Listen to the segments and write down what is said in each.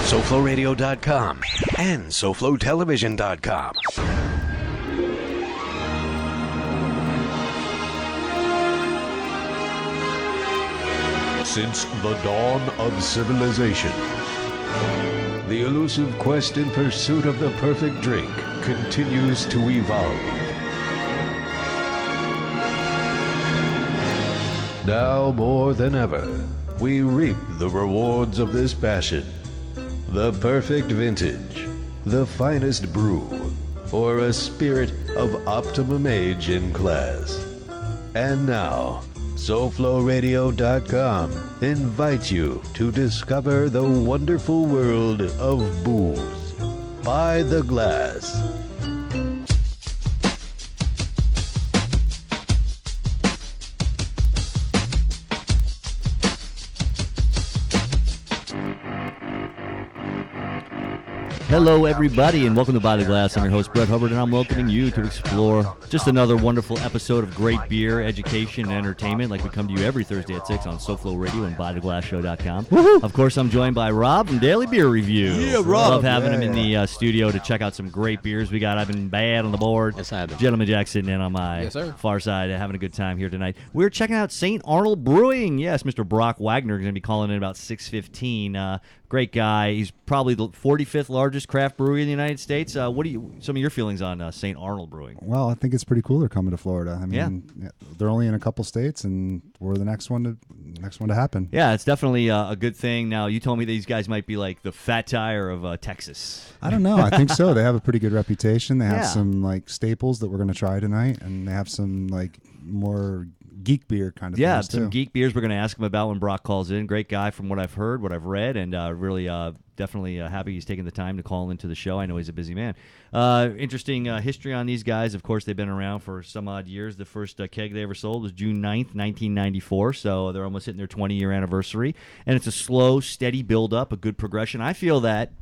SoFloRadio.com, and SoFloTelevision.com. Since the dawn of civilization, the elusive quest in pursuit of the perfect drink continues to evolve. Now more than ever, we reap the rewards of this passion. The perfect vintage, the finest brew, or a spirit of optimum age in class. And now, SoFloRadio.com invites you to discover the wonderful world of booze. By the glass. Hello, everybody, and welcome to By the Glass. I'm your host, Brett Hubbard, and I'm welcoming you to explore just another wonderful episode of great beer, education, and entertainment like we come to you every Thursday at 6 on SoFlo Radio and ByTheGlassShow.com. Woohoo! Of course, I'm joined by Rob from Daily Beer Review. Yeah, Rob. Love having him in the studio to check out some great beers we got. I've been bad on the board. Yes, I have been. Gentleman Jack sitting in on my far side, having a good time here tonight. We're checking out St. Arnold Brewing. Yes, Mr. Brock Wagner is going to be calling in about 6:15. Great guy. He's probably the 45th largest craft brewery in the United States. What are some of your feelings on St. Arnold Brewing? Well, I think it's pretty cool they're coming to Florida. I mean, they're only in a couple states, and we're the next one to happen. Yeah, it's definitely a good thing. Now, you told me these guys might be like the Fat Tire of Texas. I don't know. I think so. They have a pretty good reputation. They have some like staples that we're going to try tonight, and they have some like more geek beer kind of yeah, things some too. geek beers we're going to ask him about when Brock calls in. Great guy from what I've heard, what I've read, and really definitely happy he's taking the time to call into the show. I know he's a busy man. Interesting history on these guys. Of course, they've been around for some odd years. The first keg they ever sold was June 9th, 1994, so they're almost hitting their 20-year anniversary. And it's a slow, steady build-up, a good progression. I feel that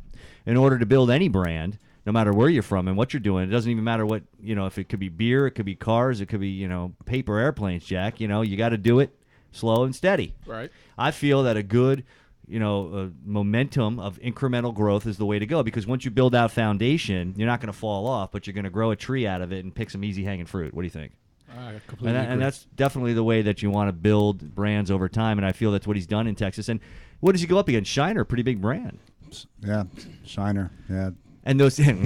in order to build any brand, no matter where you're from and what you're doing, it doesn't even matter what, if it could be beer, it could be cars, it could be, paper airplanes, Jack. You got to do it slow and steady. Right. I feel that a good, momentum of incremental growth is the way to go, because once you build out foundation, you're not going to fall off, but you're going to grow a tree out of it and pick some easy hanging fruit. What do you think? I completely agree. And that's definitely the way that you want to build brands over time, and I feel that's what he's done in Texas. And what does he go up against? Shiner, pretty big brand. Yeah, Shiner. Yeah. And those Sling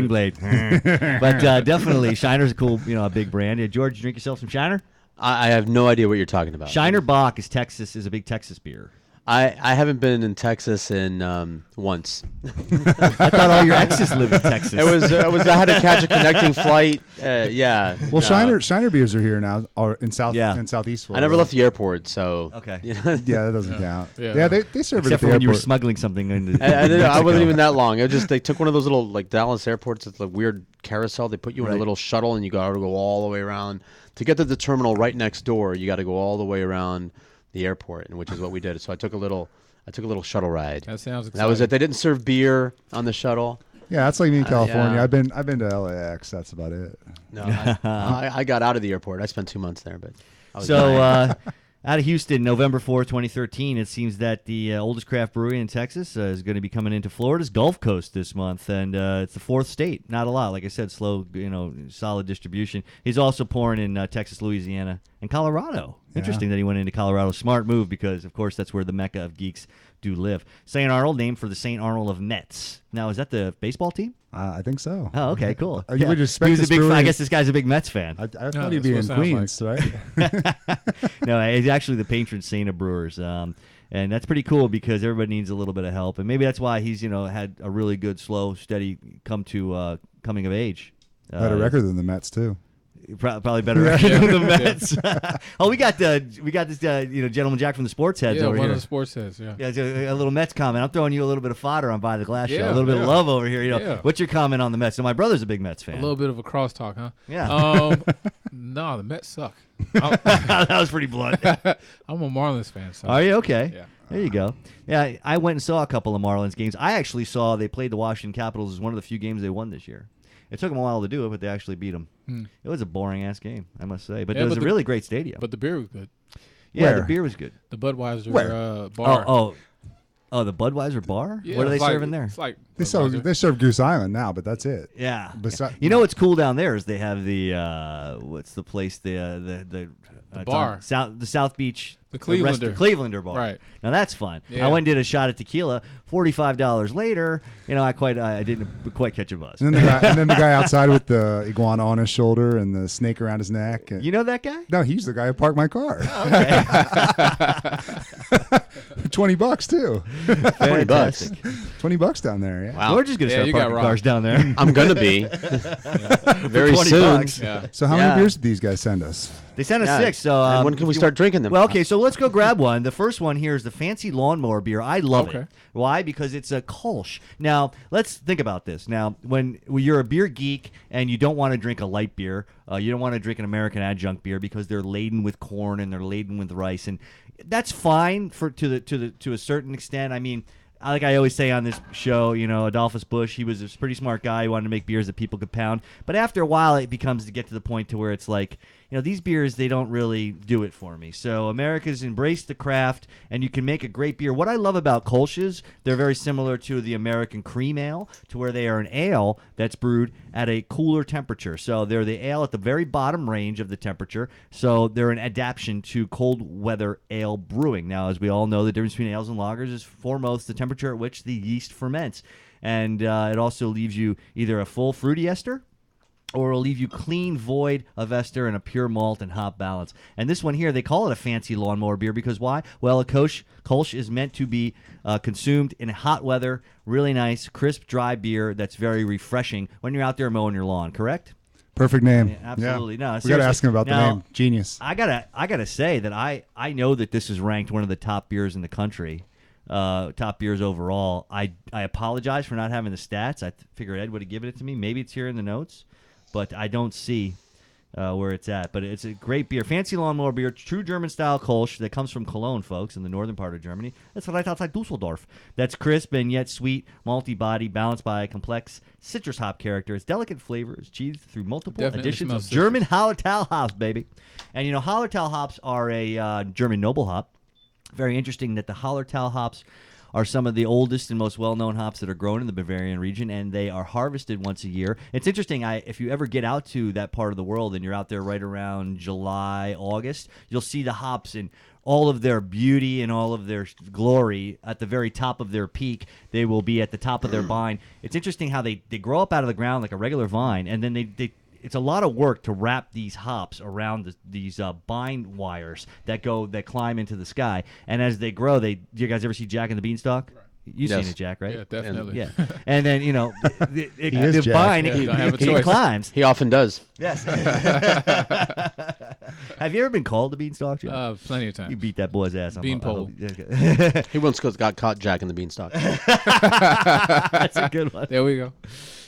Blade. But definitely, Shiner's a cool, a big brand. George, you drink yourself some Shiner? I have no idea what you're talking about. Shiner Bock is a big Texas beer. I haven't been in Texas in once. I thought all your exes lived in Texas. I had to catch a connecting flight. Yeah. Well, Shiner beers are here now, or in Southeast Florida. I never left the airport, so okay. Yeah, that doesn't count. Yeah, they serve Except it at the for when you were airport. smuggling something into. I wasn't even that long. They took one of those little like Dallas airports. It's a weird carousel. They put you in a little shuttle, and you got to go all the way around to get to the terminal right next door. You got to go all the way around the airport, and which is what we did. So I took a little shuttle ride. That sounds exciting. That was it. They didn't serve beer on the shuttle. Yeah, that's like me in California. Yeah. I've been to LAX. That's about it. No, I got out of the airport. I spent 2 months there, but I was out of Houston, November 4th, 2013, it seems that the oldest craft brewery in Texas is going to be coming into Florida's Gulf Coast this month, and it's the fourth state. Not a lot. Like I said, slow, solid distribution. He's also pouring in Texas, Louisiana, and Colorado. Yeah. Interesting that he went into Colorado. Smart move, because, of course, that's where the mecca of geeks do live. St. Arnold, named for the St. Arnold of Mets. Now, is that the baseball team? I think so. Oh, okay, cool. You would expect He was a big. brewery- I guess this guy's a big Mets fan. I thought he'd be in Queens, right? No, he's actually the patron saint of brewers, and that's pretty cool because everybody needs a little bit of help, and maybe that's why he's had a really good, slow, steady coming of age. Better record than the Mets too. Probably better record than the Mets. Oh, we got this gentleman Jack from the Sports Heads over one here. of the Sports Heads. Yeah. Yeah, a little Mets comment. I'm throwing you a little bit of fodder on By the Glass Show. Yeah, A little bit of love over here. Yeah. What's your comment on the Mets? So my brother's a big Mets fan. A little bit of a crosstalk, huh? Yeah. No, the Mets suck. That was pretty blunt. I'm a Marlins fan. So. Are you? Okay. Yeah. There you go. Yeah, I went and saw a couple of Marlins games. I actually saw they played the Washington Capitals as one of the few games they won this year. It took them a while to do it, but they actually beat them. It was a boring-ass game, I must say. But it was a really great stadium. But the beer was good. Yeah, the beer was good. The Budweiser Where? bar. Oh, the Budweiser bar? Yeah, What are they it's like- serving there? It's like They serve Goose Island now, but that's it. Yeah. You know what's cool down there is they have the what's the place the bar. the South Beach The Clevelander. Clevelander bar. Right. Now that's fun. Yeah. I went and did a shot of tequila. $45 later, I didn't quite catch a buzz. And then the guy outside with the iguana on his shoulder and the snake around his neck. You know that guy? No, he's the guy who parked my car. Okay. $20 too. Fantastic. $20 down there. Yeah. Wow. We're just gonna Yeah, start you got parking robbed. cars down there. I'm gonna be very 20 soon. bucks. Yeah. So how Yeah. many beers did these guys send us? They sent us Yeah. 6. So And when can we start drinking them? Well, okay, so let's go grab one. The first one here is the Fancy Lawnmower beer. I love it. Okay. Why? Because it's a Kolsch. Now, let's think about this. Now, when you're a beer geek and you don't want to drink a light beer, you don't want to drink an American adjunct beer because they're laden with corn and they're laden with rice, and that's fine to a certain extent. I mean, like I always say on this show, Adolphus Busch, he was a pretty smart guy. He wanted to make beers that people could pound. But after a while, it becomes to get to the point to where it's like, these beers, they don't really do it for me. So America's embraced the craft, and you can make a great beer. What I love about Kolsch's, they're very similar to the American cream ale, to where they are an ale that's brewed at a cooler temperature. So they're the ale at the very bottom range of the temperature. So they're an adaptation to cold weather ale brewing. Now, as we all know, the difference between ales and lagers is foremost the temperature at which the yeast ferments. And it also leaves you either a full fruity ester, or it'll leave you clean, void of ester and a pure malt and hop balance. And this one here, they call it a fancy lawnmower beer because why? Well, a Kolsch is meant to be consumed in hot weather, really nice, crisp, dry beer that's very refreshing when you're out there mowing your lawn, correct? Perfect name. Yeah, absolutely. No, we got to seriously. ask him about Now, the name. Genius. I gotta say that I know that this is ranked one of the top beers in the country. Top beers overall. I apologize for not having the stats. I figured Ed would have given it to me. Maybe it's here in the notes, but I don't see where it's at. But it's a great beer. Fancy Lawnmower beer, true German-style Kolsch that comes from Cologne, folks, in the northern part of Germany. That's right outside Dusseldorf. That's crisp and yet sweet, malty body, balanced by a complex citrus hop character. Its delicate flavor is achieved through multiple Definitely additions of smells German Hallertau hops, baby. And, Hallertau hops are a German noble hop. Very interesting that the Hallertau hops are some of the oldest and most well-known hops that are grown in the Bavarian region, and they are harvested once a year. It's interesting, if you ever get out to that part of the world and you're out there right around July, August, you'll see the hops in all of their beauty and all of their glory at the very top of their peak. They will be at the top of their vine. It's interesting how they grow up out of the ground like a regular vine, and then it's a lot of work to wrap these hops around these bind wires that climb into the sky. And as they grow, do you guys ever see Jack and the Beanstalk? You've Yes. seen it, Jack, right? Yeah, definitely. Yeah. And then, is the Jack. vine, Yeah, he don't have a choice. climbs. He often does. Yes. Have you ever been called the Beanstalk, Jack? Plenty of times. You beat that boy's ass. Beanpole. He once got caught Jack in the Beanstalk. That's a good one. There we go.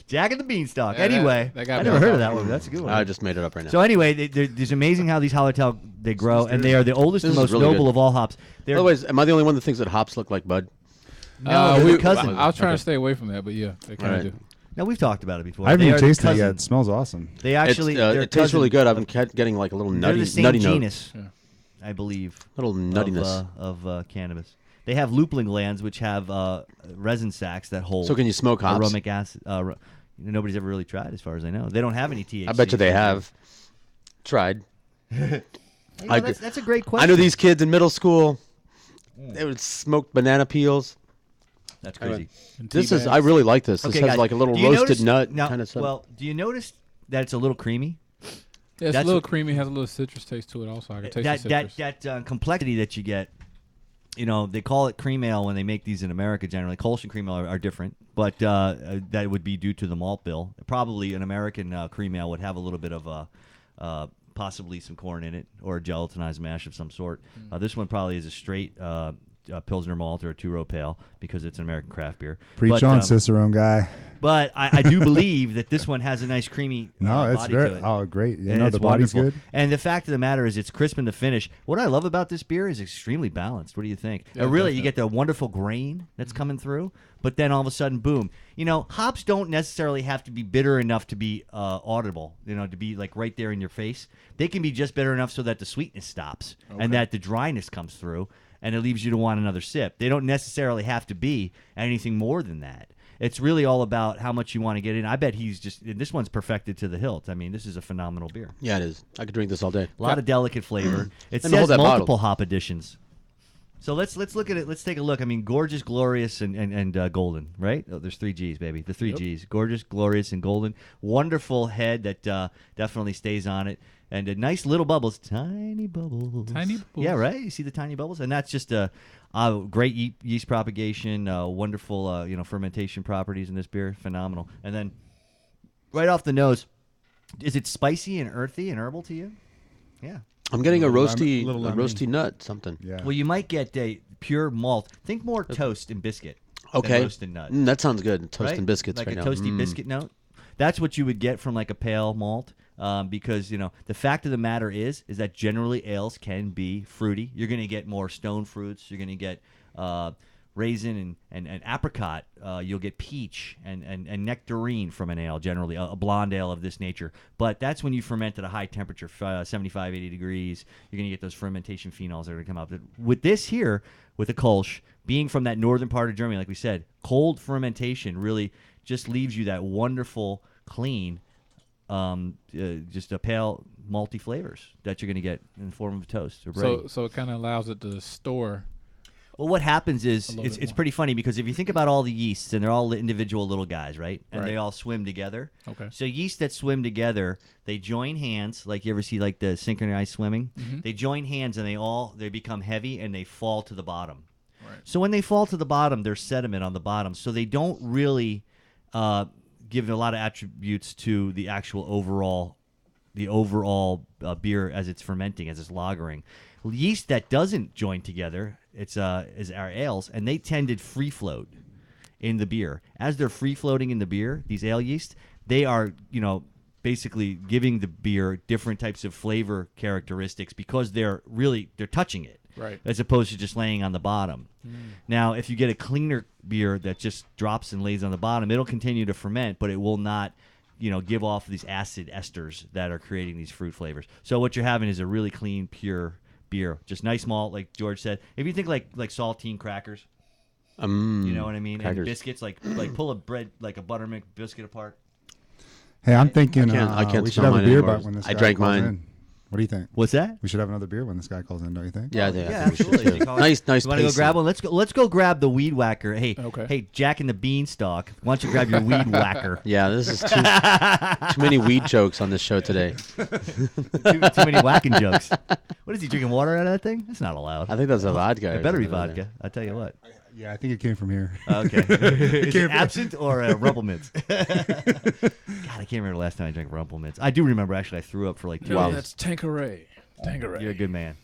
Jack and the Beanstalk. Yeah, anyway, that got I me never off heard of that that one. one. That's a good one. I just made it up right now. So anyway, it's amazing how these Hallertau they grow, and they are the oldest This and is most really noble good. of all hops. They're Otherwise, am I the only one that thinks that hops look like bud? no, they're cousins. I was trying to stay away from that, but yeah, they kind of Alright. do. No, we've talked about it before. I haven't They even are the tasted it yet. It cousins. smells awesome. They actually, they're it tastes really cousins. good. I've been getting like a little They're nutty, the same nutty note. genus, Yeah. I believe. Little nuttiness. of cannabis. They have loopling glands, which have resin sacs that hold. So can you smoke hops? aromatic acid. Nobody's ever really tried, as far as I know. They don't have any THC. I bet you they have. Tried. That's a great question. I know these kids in middle school. They would smoke banana peels. That's crazy. And This tea is. bags. I really like this. This Okay, has guys, like a little do you roasted notice- nut now, kind of stuff. Well, do you notice that it's a little creamy? Yeah, it's that's a little what- creamy, has a little citrus taste to it also. I can taste the citrus. That complexity that you get. They call it cream ale when they make these in America generally. Kolsch and cream ale are different, but that would be due to the malt bill. Probably an American cream ale would have a little bit of possibly some corn in it or a gelatinized mash of some sort. This one probably is a straight Pilsner malt or a two-row pale because it's an American craft beer. Preach But, on, Cicerone guy. But I do believe that this one has a nice creamy No, it's body very. to it. Oh, great. You And know, it's the body's wonderful. good. And the fact of the matter is, it's crisp in the finish. What I love about this beer is extremely balanced. What do you think? Yeah, Really, you definitely. get the wonderful grain that's coming through, but then all of a sudden, boom. Hops don't necessarily have to be bitter enough to be audible. To be like right there in your face. They can be just bitter enough so that the sweetness stops and that the dryness comes through. and it leaves you to want another sip. They don't necessarily have to be anything more than that. It's really all about how much you want to get in. I bet this one's perfected to the hilt. I mean, this is a phenomenal beer. Yeah, it is. I could drink this all day. A lot of delicate flavor. It And hold says that multiple bottle. hop additions. So let's look at it. Let's take a look. I mean, gorgeous, glorious, and golden, right? Oh, there's 3 G's, baby. The 3 G's. Gorgeous, glorious, and golden. Wonderful head that definitely stays on it. And nice little bubbles. Tiny bubbles. Tiny bubbles. Yeah, right? You see the tiny bubbles? And that's just great yeast propagation, wonderful fermentation properties in this beer. Phenomenal. And then right off the nose, is it spicy and earthy and herbal to you? Yeah. I'm getting a Little roasty, lemon- a little roasty nut, something. Yeah. Well, you might get a pure malt. Think more toast and biscuit Okay. than roasted nut. That sounds good. Toast right? and biscuits like right a now. toasty biscuit note. That's what you would get from like a pale malt, because the fact of the matter is that generally ales can be fruity. You're going to get more stone fruits. You're going to get raisin and apricot. You'll get peach and nectarine from an ale, generally a blonde ale of this nature. But that's when you ferment at a high temperature, 75, 80 degrees. You're going to get those fermentation phenols that are going to come out. With this here, with the Kolsch, being from that northern part of Germany, like we said, cold fermentation really just leaves you that wonderful, clean, just a pale, malty flavors that you're going to get in the form of toast or bread. So it kind of allows it to store. Well, what happens is A little it's bit more. pretty funny because if you think about all the yeasts, and they're all individual little guys, right? And Right. they all swim together. Okay. So yeast that swim together, they join hands, like you ever see like the synchronized swimming. They join hands and they become heavy and they fall to the bottom. Right. So when they fall to the bottom, there's sediment on the bottom. So they don't really give a lot of attributes to the actual overall beer as it's fermenting, as it's lagering. Yeast that doesn't join together, is our ales, and they tend to free float in the beer. As they're free floating in the beer, these ale yeast, they are basically giving the beer different types of flavor characteristics because they're touching it. Right. As opposed to just laying on the bottom. Now, if you get a cleaner beer that just drops and lays on the bottom, it'll continue to ferment, but it will not, give off these acid esters that are creating these fruit flavors. So what you're having is a really clean, pure beer. Just nice malt, like George said. If you think like saltine crackers, you know what I mean? Crackers. And biscuits, like pull a bread, like a buttermilk biscuit apart. Hey, I'm thinking I can't we should smell have a mine beer anymore. butt when this I guy drank calls mine. in. What do you think? What's that? We should have another beer when this guy calls in, don't you think? Yeah, Yeah, I think we should absolutely. too. Nice You want to go pacing. grab one? Let's go grab the weed whacker. Hey, Okay. hey, Jack and the Beanstalk. Why don't you grab your weed whacker? Yeah, this is too many weed jokes on this show today. too many whacking jokes. What is he drinking water out of that thing? That's not allowed. I think that's a vodka. It or better be something over vodka. I tell you what. Yeah, I think it came from here. Okay. Is it absinthe or Rumple Mints? God, I can't remember the last time I drank Rumple Mints. I do remember actually I threw up for like 2 No, days. that's Tanqueray. Tanqueray. You're a good man.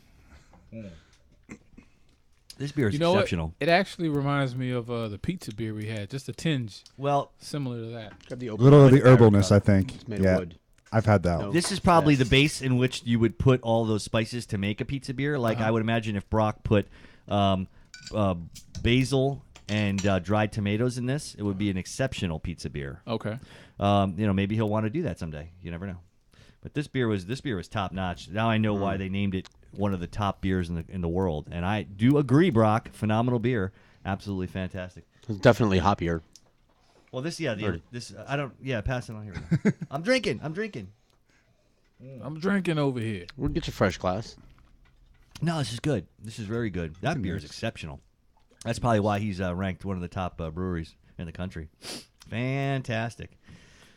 This beer is You know exceptional. what? It actually reminds me of the pizza beer we had. Just a tinge Well, similar to that. there. A little of the herbalness, I think. It's made of Yeah, wood. I've had that. No. one. this is probably the Yes. base in which you would put all those spices to make a pizza beer. Like I would imagine if Brock put basil and dried tomatoes in this, it would be an exceptional pizza beer. Okay. Maybe he'll want to do that someday. You never know. But this beer was top notch. Now I know why they named it one of the top beers in the world, and I do agree, Brock. Phenomenal beer, absolutely fantastic. It's definitely hoppier. Well, pass it on here. I'm drinking. I'm drinking over here. We'll get you fresh glass. No, this is good. This is very good. That beer is exceptional. That's probably why he's ranked one of the top breweries in the country. Fantastic.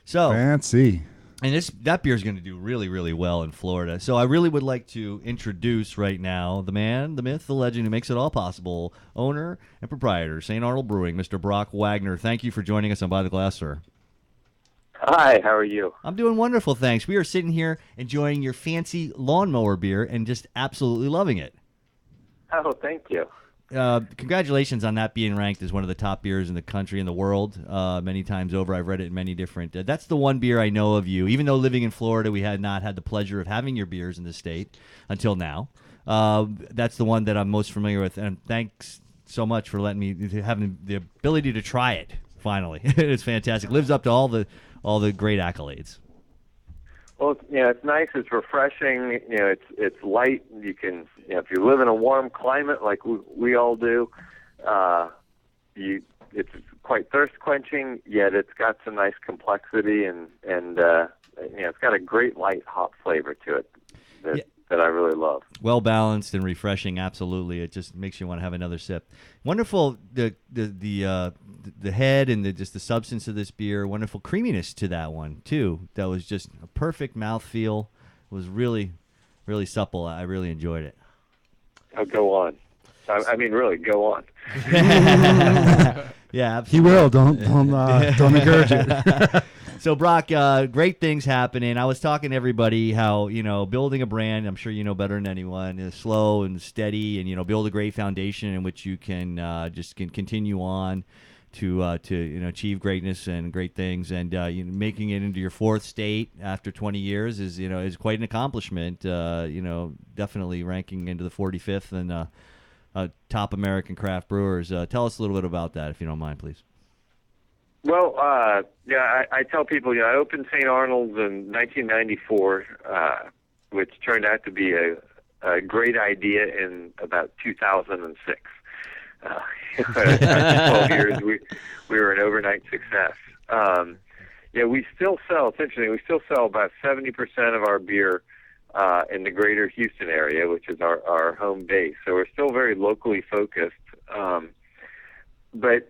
So. Fancy. And that beer is going to do really, really well in Florida. So I really would like to introduce right now the man, the myth, the legend who makes it all possible, owner and proprietor, St. Arnold Brewing, Mr. Brock Wagner. Thank you for joining us on By the Glass, sir. Hi, how are you? I'm doing wonderful, thanks. We are sitting here enjoying your fancy lawnmower beer and just absolutely loving it. Oh, thank you. Congratulations on that being ranked as one of the top beers in the country and the world many times over. I've read it in many different. That's the one beer I know of you. Even though living in Florida, we had not had the pleasure of having your beers in the state until now. That's the one that I'm most familiar with. And thanks so much for letting me having the ability to try it. Finally, it's fantastic. Lives up to all the great accolades. Well, it's nice. It's refreshing. It's light. You can, if you live in a warm climate like we all do, it's quite thirst quenching. Yet it's got some nice complexity, and it's got a great light hop flavor to it that I really love. Well balanced and refreshing. Absolutely, it just makes you want to have another sip. Wonderful. The head and just the substance of this beer. Wonderful creaminess to that one too. That was just a perfect mouthfeel. It was really, really supple. I really enjoyed it. Oh, go on. I mean, really, go on. Yeah, absolutely. He will. Don't encourage it. So, Brock, great things happening. I was talking to everybody how, building a brand, I'm sure you know better than anyone, is slow and steady and, build a great foundation in which you can can continue on to achieve greatness and great things. And making it into your fourth state after 20 years is quite an accomplishment. Definitely ranking into the 45th and top American craft brewers. Tell us a little bit about that, if you don't mind, please. Well, I tell people, I opened St. Arnold's in 1994, which turned out to be a great idea in about 2006. After 12 years, we were an overnight success. We still sell, it's interesting, we still sell about 70% of our beer in the greater Houston area, which is our home base. So we're still very locally focused. But,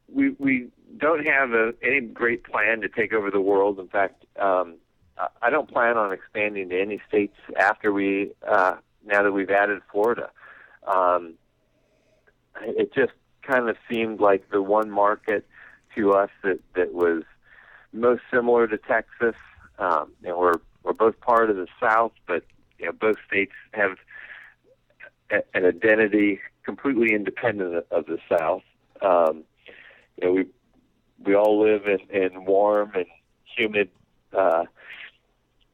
we don't have any great plan to take over the world. In fact, I don't plan on expanding to any states after now that we've added Florida. It just kind of seemed like the one market to us that was most similar to Texas. We're both part of the South, but both states have an identity completely independent of the South. We all live in warm and humid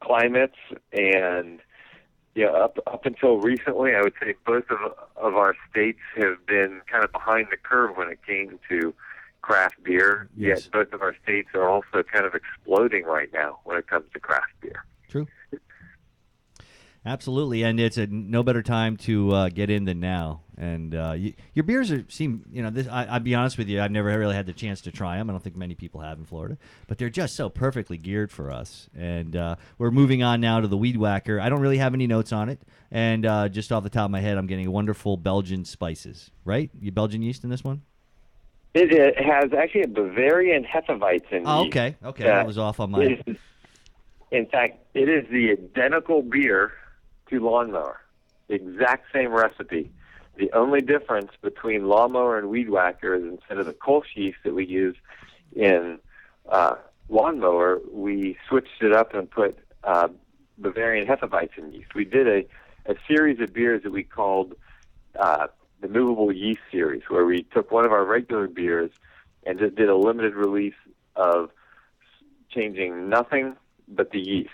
climates, and up until recently, I would say both of our states have been kind of behind the curve when it came to craft beer. Yes. Yet both of our states are also kind of exploding right now when it comes to craft beer. True. Absolutely, and it's no better time to get in than now. And your beers seem, I'll be honest with you, I've never really had the chance to try them. I don't think many people have in Florida, but they're just so perfectly geared for us. And we're moving on now to the Weed Whacker. I don't really have any notes on it, and just off the top of my head, I'm getting wonderful Belgian spices. Right? You Belgian yeast in this one? It has actually a Bavarian Hefeweizen yeast. Oh, okay. I was off on mine. In fact, it is the identical beer to Lawnmower. The exact same recipe. The only difference between Lawnmower and Weed Whacker is instead of the Kolsch yeast that we use in Lawnmower, we switched it up and put Bavarian Hefeweizen yeast. We did a series of beers that we called the Movable Yeast Series, where we took one of our regular beers and just did a limited release of changing nothing but the yeast.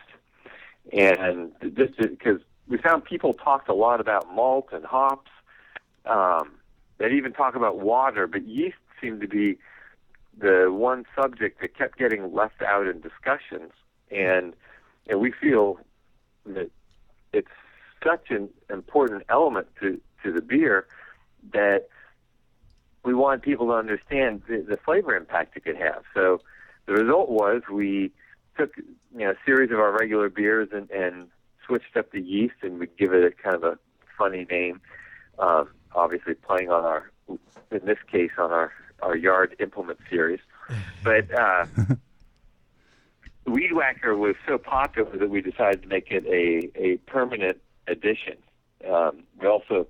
And just because we found people talked a lot about malt and hops. They'd even talk about water, but yeast seemed to be the one subject that kept getting left out in discussions. And we feel that it's such an important element to the beer that we want people to understand the flavor impact it could have. So the result was we took a series of our regular beers and switched up the yeast, and we'd give it a kind of a funny name, obviously playing on in this case, on our yard implement series. But Weed Whacker was so popular that we decided to make it a permanent addition. We also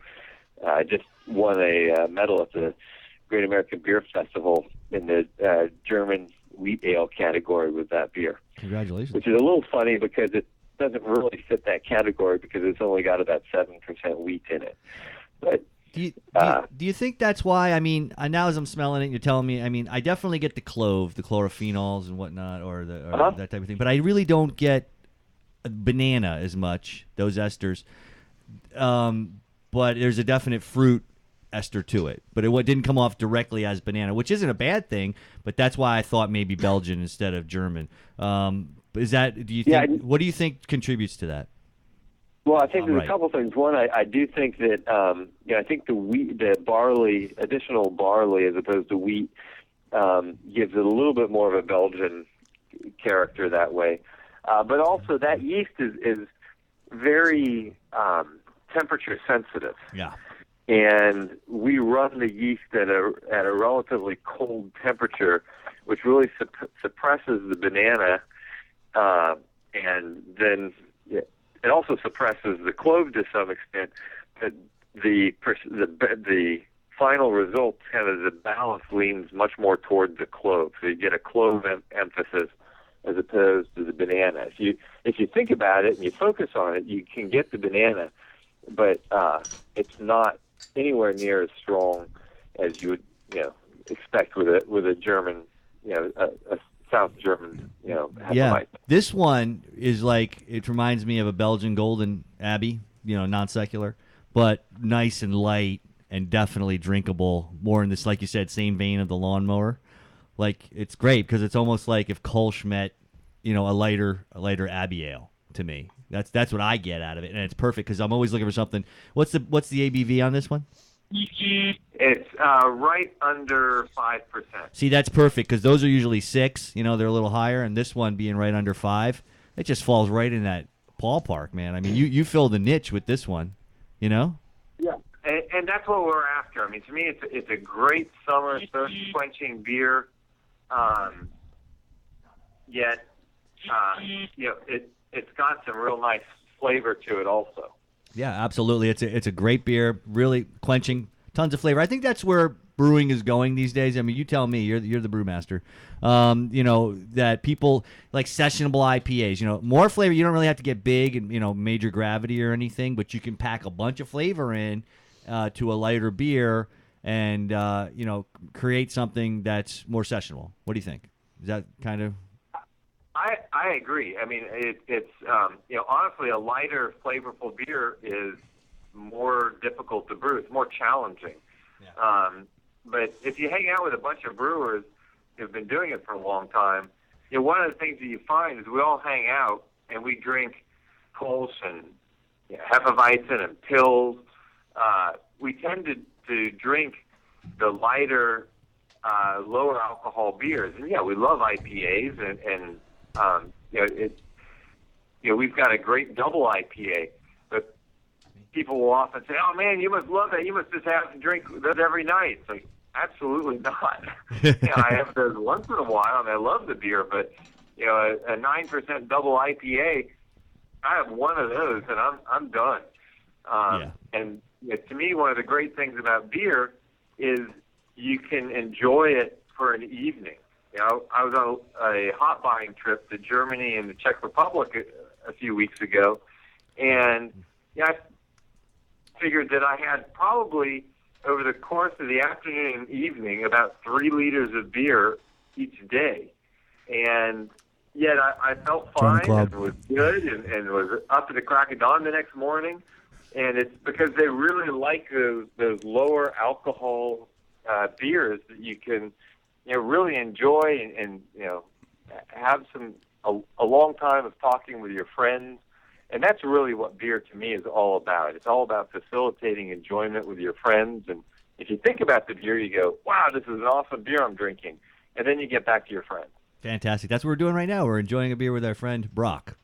just won a medal at the Great American Beer Festival in the German wheat ale category with that beer. Congratulations. Which is a little funny because it doesn't really fit that category because it's only got about 7% wheat in it. But do you think that's why? I mean, now as I'm smelling it, you're telling me. I mean, I definitely get the clove, the chlorophenols and whatnot, or that type of thing. But I really don't get banana as much. Those esters. But there's a definite fruit ester to it, but it didn't come off directly as banana, which isn't a bad thing. But that's why I thought maybe Belgian instead of German. Is that? Do you think? What do you think contributes to that? Well, I think there's a couple things. One, I do think that I think the barley, additional barley as opposed to wheat, gives it a little bit more of a Belgian character that way. But also that yeast is very temperature sensitive. Yeah. And we run the yeast at a relatively cold temperature, which really suppresses the banana, and then it also suppresses the clove to some extent. But the final result, kind of the balance, leans much more toward the clove. So you get a clove emphasis as opposed to the banana. If you think about it and you focus on it, you can get the banana, but it's not anywhere near as strong as you would expect with a German, a South German, Yeah, this one is like, it reminds me of a Belgian Golden Abbey, non-secular, but nice and light and definitely drinkable. More in this, like you said, same vein of the lawnmower. Like, it's great because it's almost like if Kolsch met, a lighter Abbey ale to me. That's what I get out of it, and it's perfect because I'm always looking for something. What's the ABV on this one? It's right under 5%. See, that's perfect because those are usually 6. They're a little higher, and this one being right under 5, it just falls right in that ballpark, man. I mean, you fill the niche with this one, Yeah, and that's what we're after. I mean, to me, it's a great summer thirst-quenching beer. Yet, it's got some real nice flavor to it also. Yeah, absolutely. It's a great beer, really quenching, tons of flavor. I think that's where brewing is going these days. I mean, you tell me. You're the brewmaster. That people like sessionable IPAs. More flavor. You don't really have to get big and major gravity or anything, but you can pack a bunch of flavor in to a lighter beer and create something that's more sessionable. What do you think? Is that kind of? I agree. I mean, it's honestly, a lighter, flavorful beer is more difficult to brew. It's more challenging. Yeah. But if you hang out with a bunch of brewers who've been doing it for a long time, one of the things that you find is we all hang out and we drink Kolsch and Hefeweizen and Pils. We tend to drink the lighter, lower alcohol beers, and we love IPAs and we've got a great double IPA, but people will often say, "Oh man, you must love that. You must just have to drink that every night." It's like, absolutely not. I have those once in a while, and I love the beer, but a 9% double IPA, I have one of those, and I'm done. And to me, one of the great things about beer is you can enjoy it for an evening. I was on a hot buying trip to Germany and the Czech Republic a few weeks ago, and I figured that I had probably, over the course of the afternoon and evening, about 3 liters of beer each day. And yet I felt fine and was good and was up at the crack of dawn the next morning. And it's because they really like those lower alcohol beers that you can really enjoy and have a long time of talking with your friends. And that's really what beer to me is all about. It's all about facilitating enjoyment with your friends. And if you think about the beer, you go, wow, this is an awesome beer I'm drinking. And then you get back to your friends. Fantastic. That's what we're doing right now. We're enjoying a beer with our friend Brock.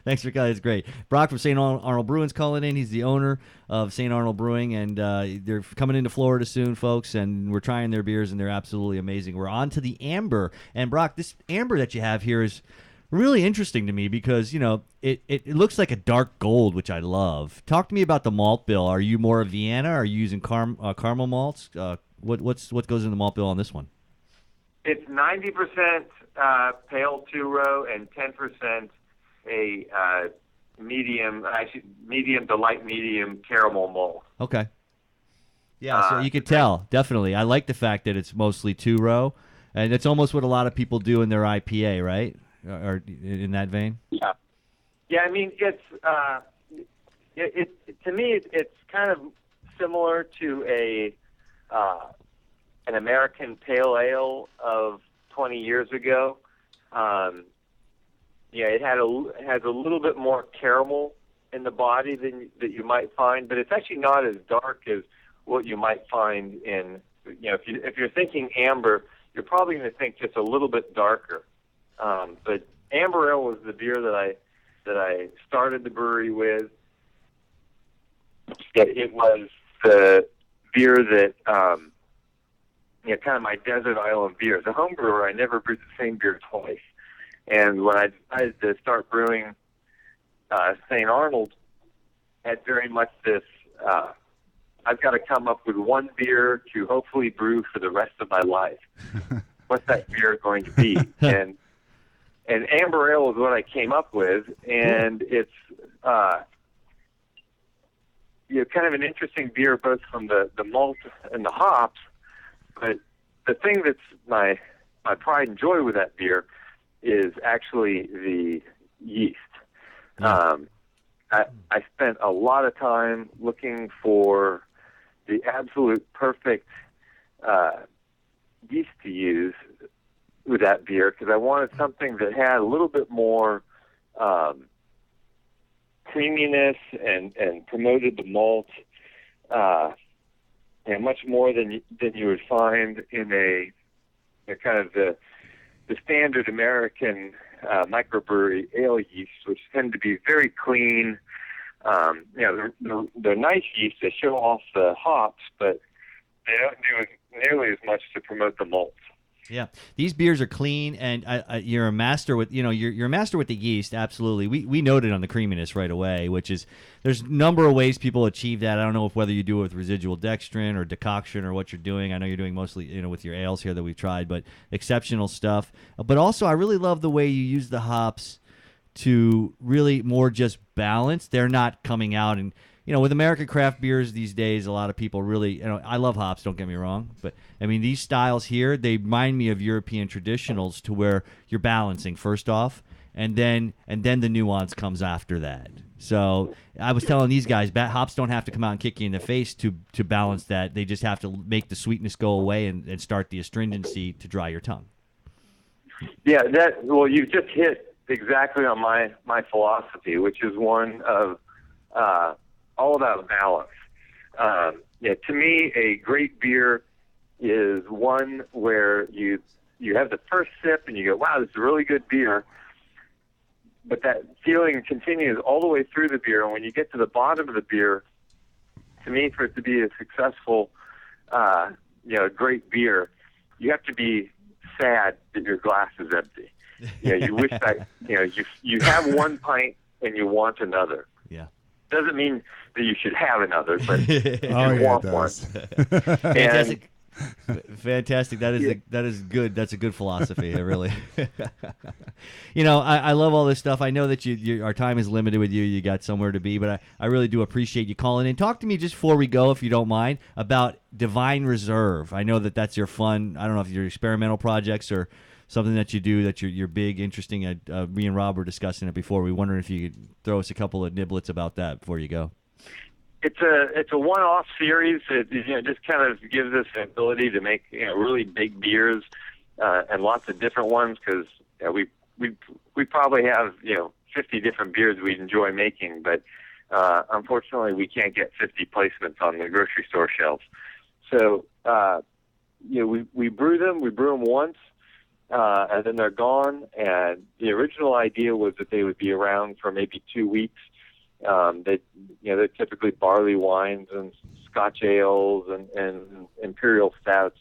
Thanks for calling. It's great. Brock from St. Arnold Brewing's calling in. He's the owner of St. Arnold Brewing, and they're coming into Florida soon, folks, and we're trying their beers, and they're absolutely amazing. We're on to the amber. And, Brock, this amber that you have here is really interesting to me because, it looks like a dark gold, which I love. Talk to me about the malt bill. Are you more of Vienna? Are you using caramel malts? What goes in the malt bill on this one? It's 90% pale 2-row and 10% a medium to light medium caramel malt. Okay. Yeah, so you could tell, definitely. I like the fact that it's mostly 2-row, and it's almost what a lot of people do in their IPA, right? Or in that vein? Yeah. Yeah, I mean, it's to me, it's kind of similar to an American pale ale of 20 years ago. It has a little bit more caramel in the body than that you might find, but it's actually not as dark as what you might find in, if you're thinking amber, you're probably going to think just a little bit darker. But amber ale was the beer that I started the brewery with. It was the beer that, kind of my desert island beer. As a home brewer, I never brewed the same beer twice. And when I decided to start brewing St. Arnold, had very much this, I've got to come up with one beer to hopefully brew for the rest of my life. What's that beer going to be? And amber ale is what I came up with, and it's kind of an interesting beer both from the malt and the hops. But the thing that's my pride and joy with that beer is actually the yeast. I spent a lot of time looking for the absolute perfect yeast to use with that beer because I wanted something that had a little bit more creaminess and promoted the malt much more than you would find in a kind of the standard American microbrewery ale yeast, which tend to be very clean. They're nice yeast. They show off the hops, but they don't do nearly as much to promote the malt. Yeah, these beers are clean, and you're a master with you're a master with the yeast. Absolutely, we noted on the creaminess right away, which is there's a number of ways people achieve that. I don't know whether you do it with residual dextrin or decoction or what you're doing. I know you're doing mostly with your ales here that we've tried, but exceptional stuff. But also, I really love the way you use the hops to really more just balance. They're not coming out and. With American craft beers these days, a lot of people really, I love hops, don't get me wrong, but I mean, these styles here, they remind me of European traditionals to where you're balancing first off, and then the nuance comes after that. So I was telling these guys, hops don't have to come out and kick you in the face to balance that. They just have to make the sweetness go away and start the astringency to dry your tongue. Yeah, you've just hit exactly on my philosophy, which is one of all about balance. To me, a great beer is one where you have the first sip and you go, wow, this is a really good beer. But that feeling continues all the way through the beer. And when you get to the bottom of the beer, to me, for it to be a successful, great beer, you have to be sad that your glass is empty. You wish that, you have one pint and you want another. Yeah. Doesn't mean that you should have another, but you want one. Fantastic. Fantastic. That is good. That's a good philosophy. Really. I love all this stuff. I know that our time is limited with you. You got somewhere to be, but I really do appreciate you calling in. Talk to me just before we go, if you don't mind, about Divine Reserve. I know that's your fun. I don't know if your experimental projects or something that you do that you're big, interesting. Me and Rob were discussing it before. We wondered if you could throw us a couple of niblets about that before you go. It's a one-off series. It just kind of gives us the ability to make really big beers and lots of different ones because we probably have 50 different beers we enjoy making, but unfortunately we can't get 50 placements on the grocery store shelves. So we brew them once. And then they're gone. And the original idea was that they would be around for maybe 2 weeks. They're typically barley wines and Scotch ales and imperial stouts.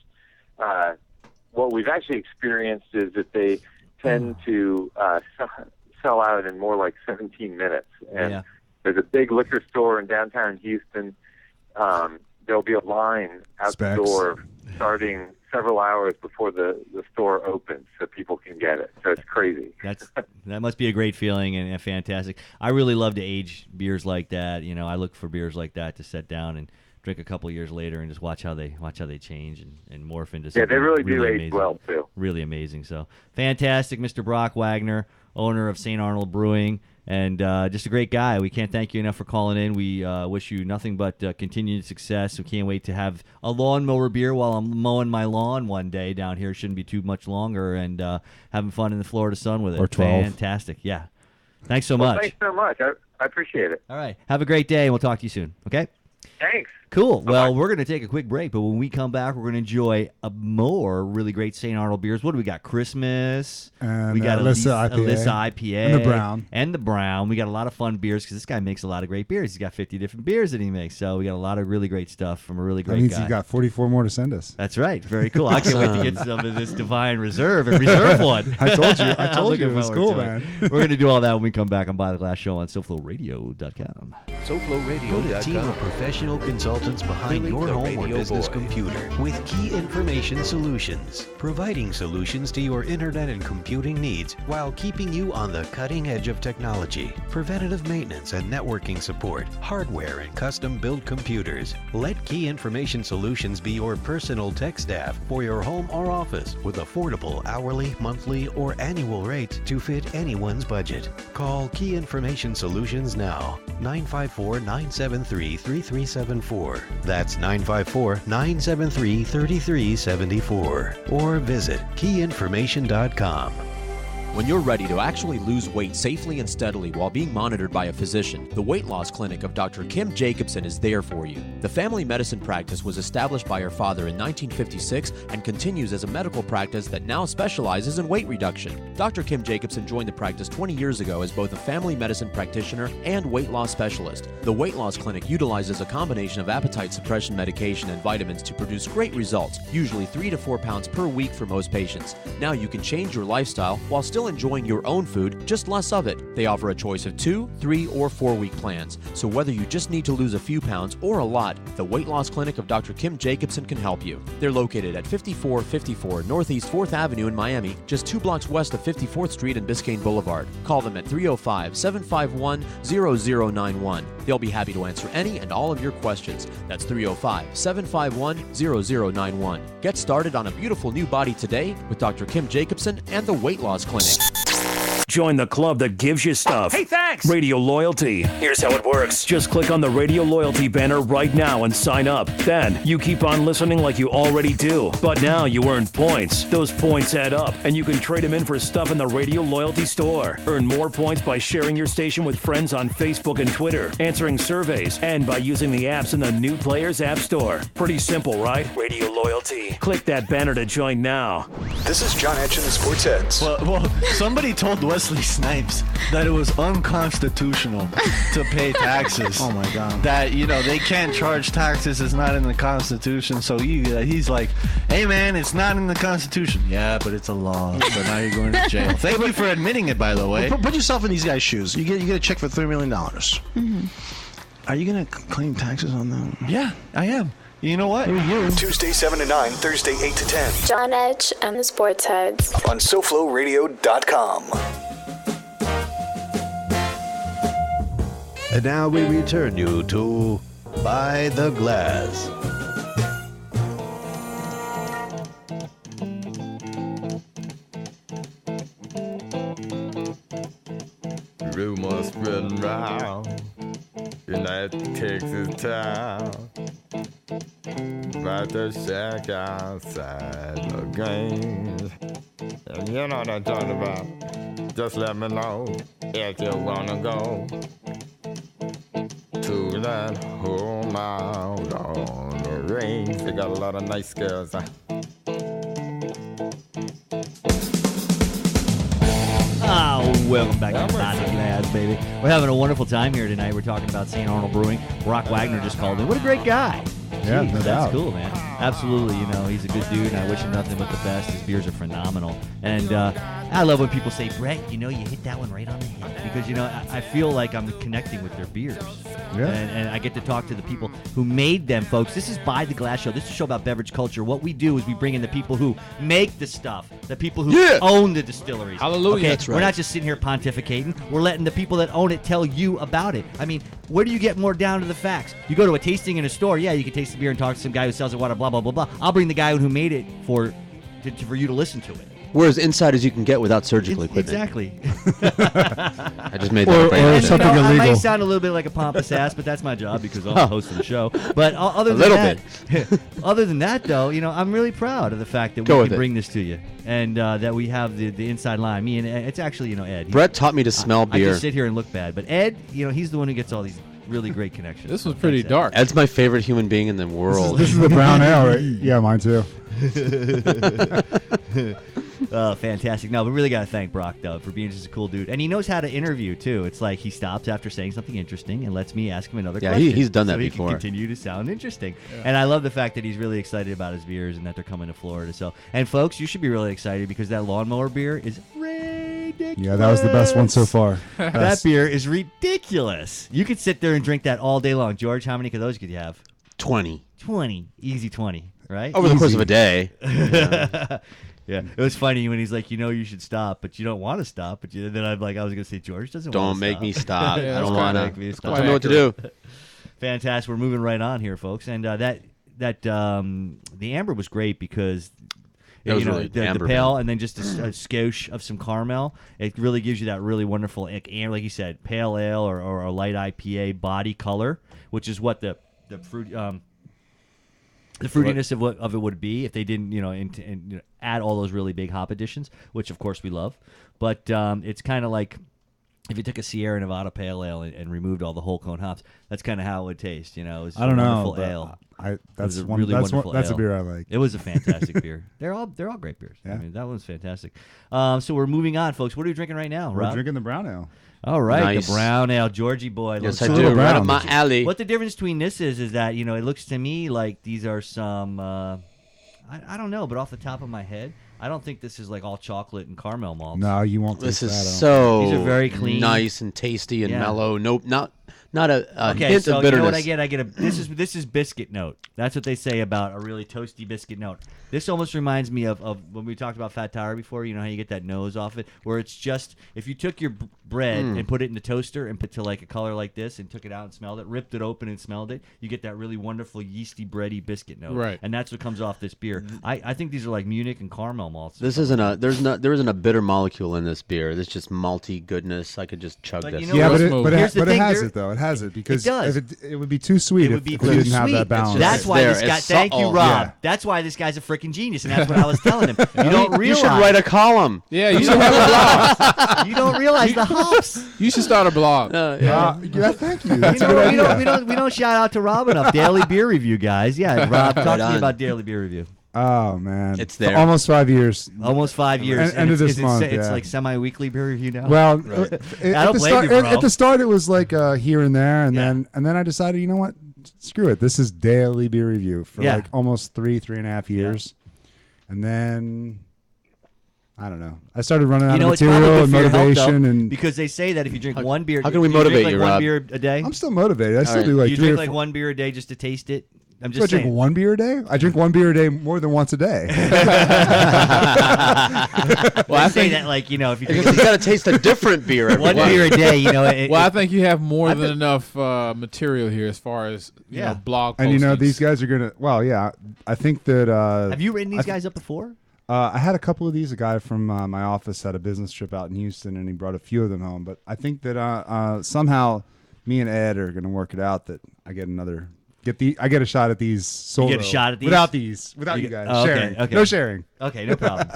What we've actually experienced is that they tend to sell out in more like 17 minutes. And there's a big liquor store in downtown Houston. There'll be a line out the door starting several hours before the store opens so people can get it. So it's crazy. That must be a great feeling and fantastic. I really love to age beers like that. I look for beers like that to set down and drink a couple of years later and just watch how they change and morph into something. Yeah, they really do age amazing. well too. Really amazing. So fantastic, Mr. Brock Wagner, owner of St. Arnold Brewing. And just a great guy. We can't thank you enough for calling in. We wish you nothing but continued success. We can't wait to have a lawnmower beer while I'm mowing my lawn one day down here. It shouldn't be too much longer, and having fun in the Florida sun with it. Or 12. Fantastic. Yeah. Thanks so Well, much. thanks so much. I appreciate it. All right. Have a great day, and we'll talk to you soon. Okay? Thanks. Cool. Well, we're going to take a quick break, but when we come back, we're going to enjoy more really great St. Arnold beers. What do we got? Christmas. And we got Alyssa IPA. And the Brown. We got a lot of fun beers because this guy makes a lot of great beers. He's got 50 different beers that he makes. So we got a lot of really great stuff from a really great That means guy. you got 44 more to send us. That's right. Very cool. I can't wait to get some of this Divine Reserve and reserve one. I told you. I I'm told you looking it was forward cool, to it. man. We're going to do all that when we come back on By the Glass Show on SoFloRadio.com. SoFloRadio, a team of professional consultants behind your home or business computer with key information solutions, providing solutions to your internet and computing needs while keeping you on the cutting edge of technology, preventative maintenance and networking support, hardware and custom-built computers. Let Key Information Solutions be your personal tech staff for your home or office with affordable hourly, monthly, or annual rates to fit anyone's budget. Call Key Information Solutions now, 954-973-3374. That's 954-973-3374. Or visit keyinformation.com. When you're ready to actually lose weight safely and steadily while being monitored by a physician, the Weight Loss Clinic of Dr. Kim Jacobson is there for you. The family medicine practice was established by her father in 1956 and continues as a medical practice that now specializes in weight reduction. Dr. Kim Jacobson joined the practice 20 years ago as both a family medicine practitioner and weight loss specialist. The Weight Loss Clinic utilizes a combination of appetite suppression medication and vitamins to produce great results, usually 3 to 4 pounds per week for most patients. Now you can change your lifestyle while still enjoying your own food, just less of it. They offer a choice of 2, 3, or 4-week plans. So whether you just need to lose a few pounds or a lot, the Weight Loss Clinic of Dr. Kim Jacobson can help you. They're located at 5454 Northeast 4th Avenue in Miami, just 2 blocks west of 54th Street and Biscayne Boulevard. Call them at 305-751-0091. They'll be happy to answer any and all of your questions. That's 305-751-0091. Get started on a beautiful new body today with Dr. Kim Jacobson and the Weight Loss Clinic. Join the club that gives you stuff. Hey, thanks! Radio Loyalty. Here's how it works. Just click on the Radio Loyalty banner right now and sign up. Then you keep on listening like you already do. But now you earn points. Those points add up, and you can trade them in for stuff in the Radio Loyalty store. Earn more points by sharing your station with friends on Facebook and Twitter, answering surveys, and by using the apps in the New Players App Store. Pretty simple, right? Radio Loyalty. Click that banner to join now. This is John Etch in the Sports Heads. Well, somebody told Wesley Snipes that it was unconstitutional to pay taxes. Oh my God. That, they can't charge taxes. It's not in the Constitution. So he's like, hey man, it's not in the Constitution. Yeah, but it's a law. So now you're going to jail. Thank you for admitting it, by the way. Put yourself in these guys' shoes. You get a check for $3 million. Mm-hmm. Are you going to claim taxes on them? Yeah, I am. You know what? Tuesday 7 to 9, Thursday 8 to 10. John Edge and the Sports Heads. On SoFloRadio.com. And now we return you to By the Glass. Rumors spreading round in that Texas town about the shack outside the games. And you know what I'm talking about. Just let me know if you wanna go to that home out on the range. They got a lot of nice girls. Welcome back to By the Glass, baby. We're having a wonderful time here tonight. We're talking about St. Arnold Brewing. Brock Wagner just called in. What a great guy. Yeah, Jeez, no that's doubt. cool, man. Absolutely. He's a good dude, and I wish him nothing but the best. His beers are phenomenal. And I love when people say, Brett, you hit that one right on the head. Because, I feel like I'm connecting with their beers. Yeah. And I get to talk to the people who made them, folks. This is By the Glass Show. This is a show about beverage culture. What we do is we bring in the people who make the stuff, the people who own the distilleries. Hallelujah. Okay? That's right. We're not just sitting here pontificating. We're letting the people that own it tell you about it. I mean, where do you get more down to the facts? You go to a tasting in a store. Yeah, you can taste the beer and talk to some guy who sells it, blah, blah, blah, blah. I'll bring the guy who made it for you to listen to it. We're as inside as you can get without surgical equipment. Exactly. I just made that. Or something illegal. I might sound a little bit like a pompous ass, but that's my job because I'm the host of the show. But other than other than that, though, I'm really proud of the fact that we can bring this to you, and that we have the inside line. Me and Ed, it's actually Ed. Brett taught me to smell beer. I just sit here and look bad, but Ed, he's the one who gets all these really great connections. This was pretty dark. Ed's my favorite human being in the world. This is the brown ale, right? Yeah, mine too. Oh, fantastic. No, but really got to thank Brock, though, for being just a cool dude. And he knows how to interview, too. It's like he stops after saying something interesting and lets me ask him another question. Yeah, he's done that so he before. Can continue to sound interesting. Yeah. And I love the fact that he's really excited about his beers and that they're coming to Florida. So, and folks, you should be really excited because that lawnmower beer is ridiculous. Yeah, that was the best one so far. That beer is ridiculous. You could sit there and drink that all day long. George, how many of those could you have? 20. 20. Easy 20, right? Over the course of a day. Yeah. Yeah, it was funny when he's like, you should stop, but you don't want to stop. But then I was going to say, George doesn't want to stop. Don't make me stop. I don't want to. I don't know what to do. Fantastic. We're moving right on here, folks. And the amber was great because the pale and then just a skosh of some caramel. It really gives you that really wonderful, like you said, pale ale or a light IPA body color, which is what the fruit. The fruitiness of it would be if they didn't, add all those really big hop additions, which of course we love. But it's kind of like if you took a Sierra Nevada Pale Ale and removed all the whole cone hops. That's kind of how it would taste. It was I don't know. wonderful ale. That's a a beer I like. It was a fantastic beer. They're all great beers. Yeah. I mean, that one's fantastic. So we're moving on, folks. What are we drinking right now, Rob? We're drinking the brown ale. All right, Nice. The brown ale, Georgie boy. Yes, I do. Right up my alley. What the difference between this is that it looks to me like these are some I don't know, but off the top of my head, I don't think this is like all chocolate and caramel malts. No, you won't. This taste is that, so These are very clean, nice and tasty and Yeah. mellow. Nope, not a Okay, hint so of bitterness. you know what I get? I get this is biscuit note. That's what they say about a really toasty biscuit note. This almost reminds me of when we talked about Fat Tire before. You know how you get that nose off it, where it's just if you took your bread and put it in the toaster and put to like a color like this and took it out and smelled it, ripped it open and smelled it, you get that really wonderful yeasty bready biscuit note. Right. And that's what comes off this beer. I think these are like Munich and caramel malts. There isn't a bitter molecule in this beer. There's just malty goodness. I could just chug But this. you know Yeah, what? but it Here's the thing, has there- it though. It has it because It does. if it would be too sweet if it didn't have that balance. That's why there. this guy. It's Thank you, subtle. Rob. Yeah. That's why this guy's a freaking genius, and that's what I was telling him. You don't You realize. should write a column. Yeah, you should have a blog. You don't realize the hops. You should start a blog. Yeah, thank you. That's a good idea. We don't shout out to Rob enough. Daily beer review, guys. Yeah, Rob, talk to me about daily beer review. Oh man, It's there. Almost 5 years. Almost 5 years. End of this month. It's yeah. like semi-weekly beer review now. Well, Right. at the start it was like here and there, and then I decided, you know what, screw it. This is daily beer review for like almost 3.5 years, and then I don't know. I started running out of material and motivation, and because they say that if you drink one beer, how can we do you motivate drink you, like one Rob? beer a day? I'm still motivated. I still do like you 3 drink or like 4. one beer a day just to taste it. I'm Do I just drink saying. 1 beer a day? I drink 1 beer a day more than once a day. Well, I say that like if you drink You got to taste a different beer. Every one day. beer a day, Well, I think you have more than enough material here as far as you know, blog postings. And these guys are gonna. Well, yeah, I think that. Have you written these guys up before? I had a couple of these. A guy from my office had a business trip out in Houston, and he brought a few of them home. But I think that somehow me and Ed are gonna work it out that I get another. I get a shot at these solo. You get a shot at these without you guys Oh, sharing. Okay. No sharing. Okay, no problem.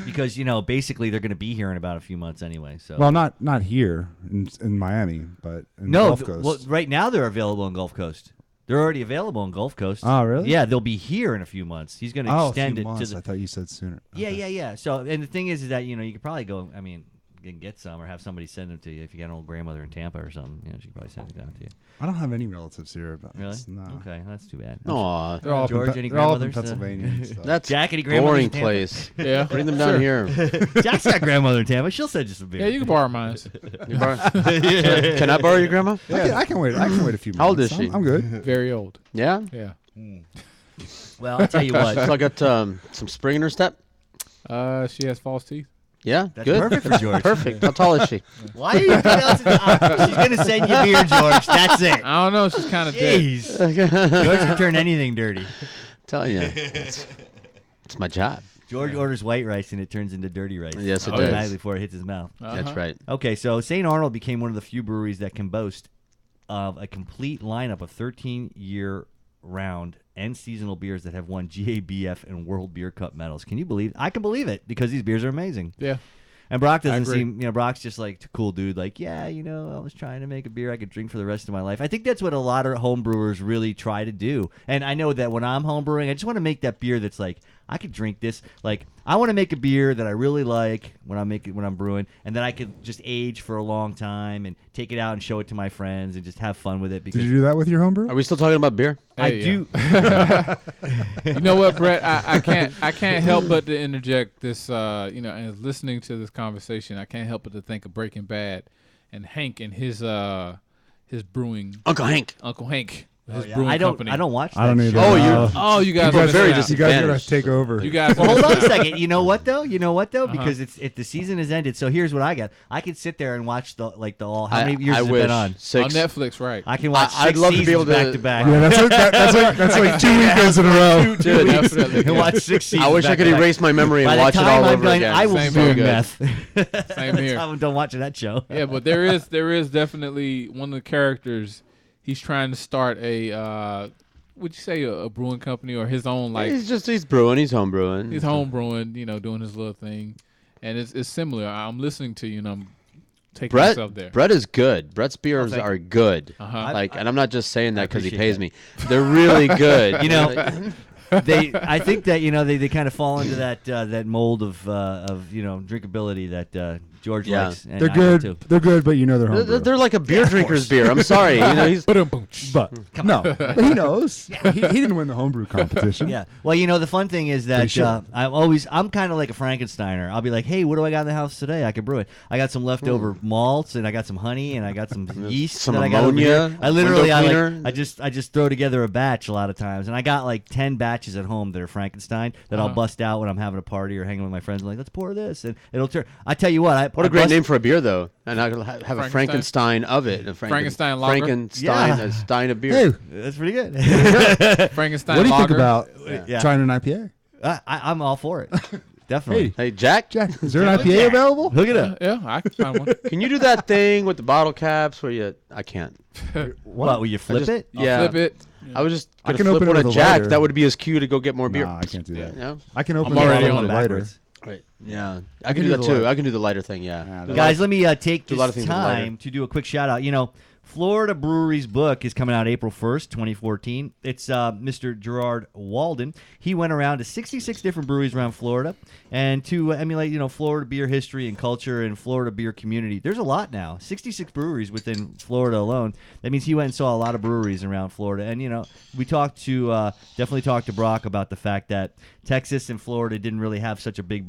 Because basically they're going to be here in about a few months anyway. So Well, not here in Miami, but in the Gulf Coast. Well, right now they're available on Gulf Coast. They're already available on Gulf Coast. Oh, really? Yeah, they'll be here in a few months. He's going to extend it months. to the. I thought you said sooner. Yeah. So, and the thing is that you could probably go. I mean, you can get some or have somebody send them to you if you got an old grandmother in Tampa or something. She can probably send it down to you. I don't have any relatives here. But Really? No. Okay, that's too bad. Aw. They're all George, up in, any they're all up in grandmothers? Pennsylvania. And stuff. That's Jack, any grandmothers boring in Tampa? place. Yeah. Bring them down here. Jack's got grandmother in Tampa. She'll send you some beer. Yeah, you can borrow mine. Can I borrow your grandma? Yeah, I can wait. I can wait a few minutes. How old is she? I'm good. Very old. Yeah. Yeah. Well, I'll tell you what. She's got some spring in her step. She has false teeth. Yeah, That's good. perfect for George. Perfect. How tall is she? Why are you pronouncing she's going to send you beer, George. That's it. I don't know. She's kind of dead. Jeez. George can turn anything dirty. Tell you, it's my job. George orders white rice and it turns into dirty rice. Yes, it automatically does. before it hits his mouth. That's right. Okay, so St. Arnold became one of the few breweries that can boast of a complete lineup of 13-year-round and seasonal beers that have won GABF and World Beer Cup medals. Can you believe? I can believe it because these beers are amazing. Yeah. And Brock doesn't seem, Brock's just like a cool dude. Like, yeah, I was trying to make a beer I could drink for the rest of my life. I think that's what a lot of home brewers really try to do. And I know that when I'm home brewing, I just want to make that beer that's like, I could drink this. Like, I want to make a beer that I really like when I'm brewing, and that I could just age for a long time and take it out and show it to my friends and just have fun with it. Because Did you do that with your homebrew? Are we still talking about beer? I do. You know what, Brett? I can't help but to interject this. And listening to this conversation, I can't help but to think of Breaking Bad and Hank and his brewing. Uncle Hank. His brewing company. I don't watch that. I don't either. You guys are very You guys gotta take over. You guys. Well, hold on a second. You know what though? Because the season has ended. So here's what I got. I could sit there and watch how many years has it been on? 6. On Netflix, right? I can watch. I'd love to be able to back to back. Yeah, that's like 2 weekends in a row. Dude, definitely. And watch 6 seasons. I wish I could erase my memory and watch it all over again. I will Same be doing here. meth. Same here. I'm done watching that show. Yeah, but there is definitely one of the characters. He's trying to start would you say a brewing company or his own He's brewing. He's home brewing. He's home brewing. Doing his little thing, and it's similar. I'm listening to you, and I'm taking myself there. Brett is good. Brett's beers are good. And I'm not just saying that because he pays me. They're really good. I think that they kind of fall into that mold of drinkability that George likes. And they're I good. do too. They're good, but they're homebrew. They're like a beer drinker's beer. I'm sorry. He's but but he knows. He didn't win the homebrew competition. Yeah. Well, the fun thing is that I'm kind of like a Frankensteiner. I'll be like, hey, what do I got in the house today? I can brew it. I got some leftover malts, and I got some honey, and I got some yeast. Some that I got over ammonia. here. I literally, I just throw together a batch a lot of times, and I got like 10 batches at home that are Frankenstein that I'll bust out when I'm having a party or hanging with my friends. I'm like, let's pour this, and it'll turn. I tell you what, what a great name for a beer, though. And I'll have a Frankenstein of it. Frankenstein lager. A stein of beer. Hey, that's pretty good. Frankenstein what do you lager. think about trying an IPA? I'm all for it. Definitely. Hey, Jack, is there an IPA available? Hook it up. Yeah, I can find one. Can you do that thing with the bottle caps where I can't. What? Will you flip it? Yeah. Flip it. I was just I gonna can flip open one it of with a Jack. lighter. That would be his cue to go get more beer. No, I can't do that. Yeah. I can open I'm already it on with a it lighter. backwards. Right. Yeah. I can do that too. I can do the lighter thing. Yeah. Guys, let me take Do a lot of this things with lighter. time to do a quick shout out. Florida Brewery's book is coming out April 1st, 2014. It's Mr. Gerard Walden. He went around to 66 different breweries around Florida and to emulate, Florida beer history and culture and Florida beer community. There's a lot now, 66 breweries within Florida alone. That means he went and saw a lot of breweries around Florida. And, we definitely talked to Brock about the fact that Texas and Florida didn't really have such a big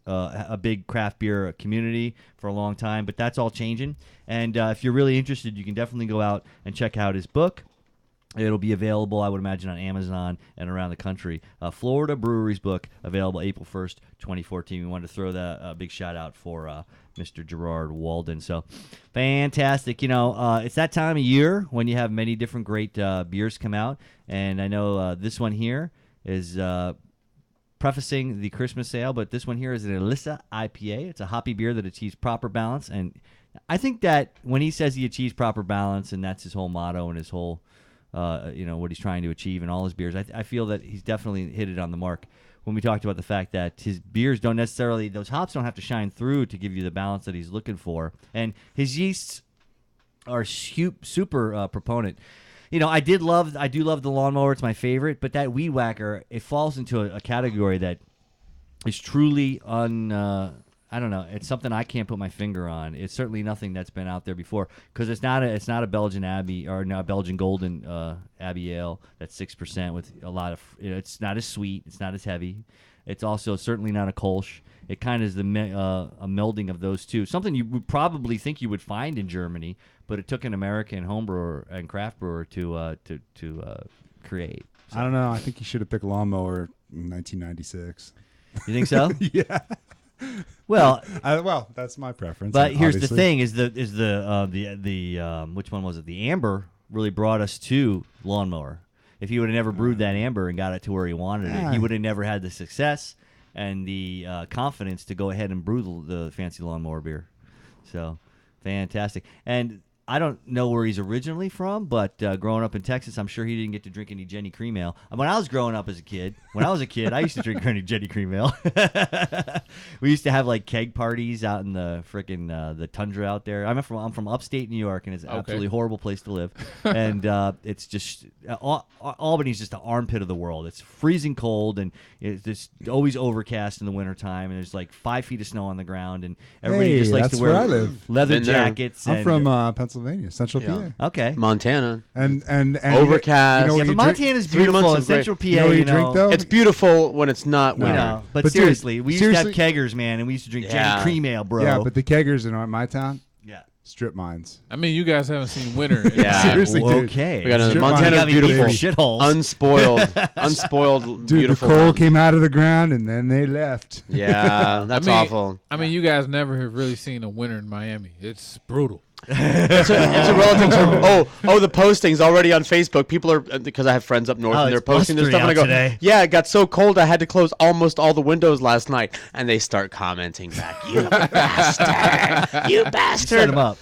a big craft beer community for a long time, but that's all changing. And if you're really interested, you can definitely go out and check out his book. It'll be available, I would imagine, on Amazon and around the country. Florida Brewery's book, available April 1st, 2014. We wanted to throw that big shout out for Mr. Gerard Walden. So fantastic. It's that time of year when you have many different great beers come out. And I know this one here is prefacing the Christmas sale, but this one here is an Alyssa IPA. It's a hoppy beer that achieves proper balance. And I think that when he says he achieves proper balance, and that's his whole motto and his whole what he's trying to achieve in all his beers, I feel that he's definitely hit it on the mark when we talked about the fact that his beers don't necessarily, those hops don't have to shine through to give you the balance that he's looking for. And his yeasts are super proponent. I do love the lawnmower. It's my favorite, but that weed whacker, it falls into a category that is truly I don't know. It's something I can't put my finger on. It's certainly nothing that's been out there before because it's not a Belgian Abbey or a Belgian Golden Abbey Ale that's 6% with a lot of. It's not as sweet. It's not as heavy. It's also certainly not a Kolsch. It kind of is a melding of those two. Something you would probably think you would find in Germany, but it took an American home brewer and craft brewer to create. So. I don't know. I think you should have picked Lawnmower in 1996. You think so? Yeah. Well, that's my preference. But here's obviously. the thing: is the which one was it? The Amber really brought us to Lawnmower. If he would have never brewed that Amber and got it to where he wanted it, he would have never had the success and the confidence to go ahead and brew the fancy lawnmower beer. So fantastic. And I don't know where he's originally from, but growing up in Texas, I'm sure he didn't get to drink any Jenny Cream Ale. When I was growing up as a kid, I used to drink Jenny Cream Ale. We used to have like keg parties out in the frickin' the tundra out there. I'm from upstate New York, and it's an absolutely horrible place to live. And it's just Albany's just the armpit of the world. It's freezing cold, and it's just always overcast in the wintertime, and there's like 5 feet of snow on the ground, and everybody just likes to wear leather jackets. I'm from Pennsylvania, Central PA. Okay. Montana. And overcast. You know, but Montana's beautiful in Central PA. You know, drink, though? It's beautiful when it's not winter. But seriously, we used to have keggers, man, and we used to drink Jenny Cream Ale, bro. Yeah, but the keggers in my town, yeah, strip mines. I mean, you guys haven't seen winter. Seriously, dude. Okay. We got a Montana's beautiful, unspoiled, dude, beautiful. The coal came out of the ground and then they left. Yeah, that's awful. I mean, you guys never have really seen a winter in Miami. It's brutal. It's a relative term. Oh, the postings already on Facebook. People are, because I have friends up north, and they're posting their stuff, and I go, today. yeah, it got so cold I had to close almost all the windows last night, and they start commenting back, you bastard, you bastard. Set them up.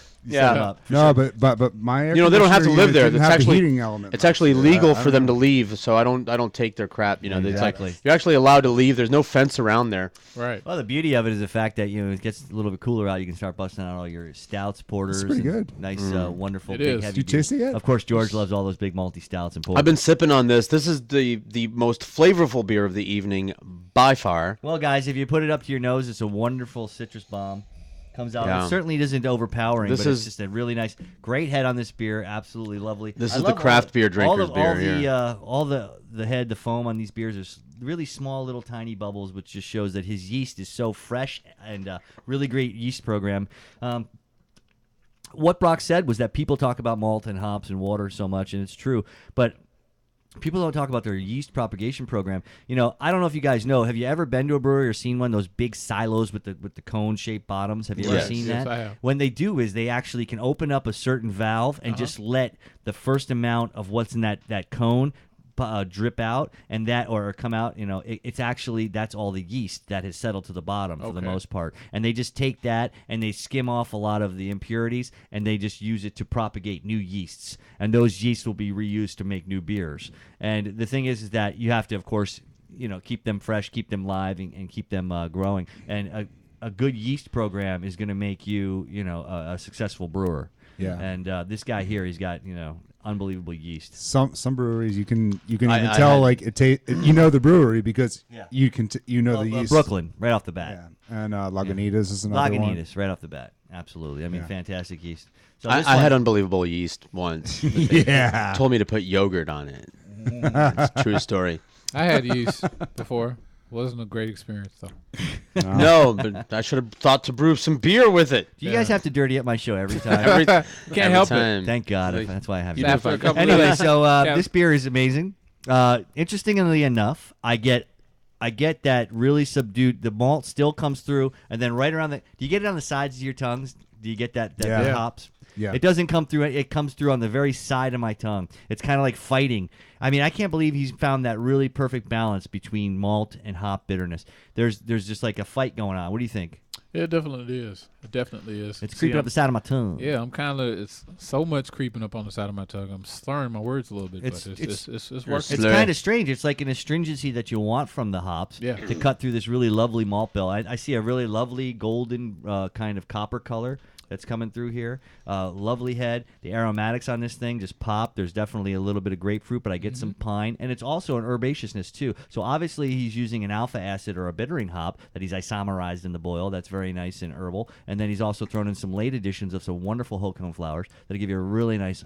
No, but my they don't have to live there. It's actually heating element. It's actually legal for them to leave, so I don't take their crap. Exactly. It's like, you're actually allowed to leave. There's no fence around there. Right. Well, the beauty of it is the fact that it gets a little bit cooler out. You can start busting out all your stouts, porters. It's pretty good. Nice, wonderful, big, is. heavy. Did you taste it yet? Of course, George loves all those big malty stouts and porters. I've been sipping on this. This is the most flavorful beer of the evening by far. Well, guys, if you put it up to your nose, it's a wonderful citrus bomb. Comes out. It certainly isn't overpowering, but it's just a really nice, great head on this beer. Absolutely lovely. This is the craft beer drinker's beer. All the head, the foam on these beers is really small, little tiny bubbles, which just shows that his yeast is so fresh and really great yeast program. What Brock said was that people talk about malt and hops and water so much, and it's true, but people don't talk about their yeast propagation program. I don't know if you guys know. Have you ever been to a brewery or seen one of those big silos with the cone-shaped bottoms? Have you ever seen that? Yes, I have. When they do is they actually can open up a certain valve and just let the first amount of what's in that cone drip out and or come out. It's actually, that's all the yeast that has settled to the bottom for the most part, and they just take that and they skim off a lot of the impurities and they just use it to propagate new yeasts, and those yeasts will be reused to make new beers. And the thing is that you have to, of course, keep them fresh, keep them live, and keep them growing. And a good yeast program is going to make you a successful brewer. Yeah. And this guy here, he's got unbelievable yeast. Some breweries you can even tell like the brewery because you can the yeast. Brooklyn right off the bat. Yeah. And Lagunitas is another one. Lagunitas right off the bat. Absolutely. I mean, fantastic yeast. So I had unbelievable yeast once. Yeah. Told me to put yogurt on it. It's a true story. I had yeast before. Wasn't a great experience though. No, but I should have thought to brew some beer with it. Do you guys have to dirty up my show every time? Can't help it. Thank God. That's why I have it. Anyway, so this beer is amazing. Interestingly enough, I get that really subdued. The malt still comes through, and then right around do you get it on the sides of your tongues? Do you get that hops? Yeah. It doesn't come through. It comes through on the very side of my tongue. It's kind of like fighting. I mean, I can't believe he's found that really perfect balance between malt and hop bitterness. There's just like a fight going on. What do you think? Yeah, it definitely is. It definitely is. It's creeping up the side of my tongue. Yeah, it's so much creeping up on the side of my tongue. I'm slurring my words a little bit, but it's working. It's kind of strange. It's like an astringency that you want from the hops to cut through this really lovely malt bill. I see a really lovely golden kind of copper color that's coming through here. Lovely head. The aromatics on this thing just pop. There's definitely a little bit of grapefruit, but I get some pine, and it's also an herbaceousness too. So obviously he's using an alpha acid or a bittering hop that he's isomerized in the boil. That's very nice and herbal. And then he's also thrown in some late additions of some wonderful whole cone flowers that give you a really nice,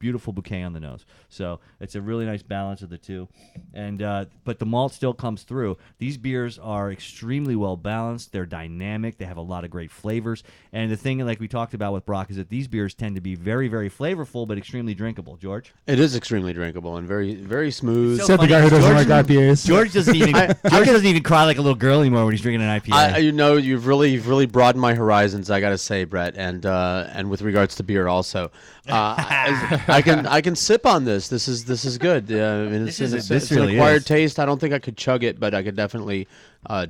beautiful bouquet on the nose. So it's a really nice balance of the two. And but the malt still comes through. These beers are extremely well balanced. They're dynamic. They have a lot of great flavors. And the thing, like we talked about with Brock, is that these beers tend to be very, very flavorful but extremely drinkable. George? It is extremely drinkable and very, very smooth. Except the guy who doesn't like IPAs. George doesn't even doesn't even cry like a little girl anymore when he's drinking an IPA. You've really broadened my horizons, I got to say, Brett, and with regards to beer also. I can sip on this. This is good. I mean, it's an acquired taste. I don't think I could chug it, but I could definitely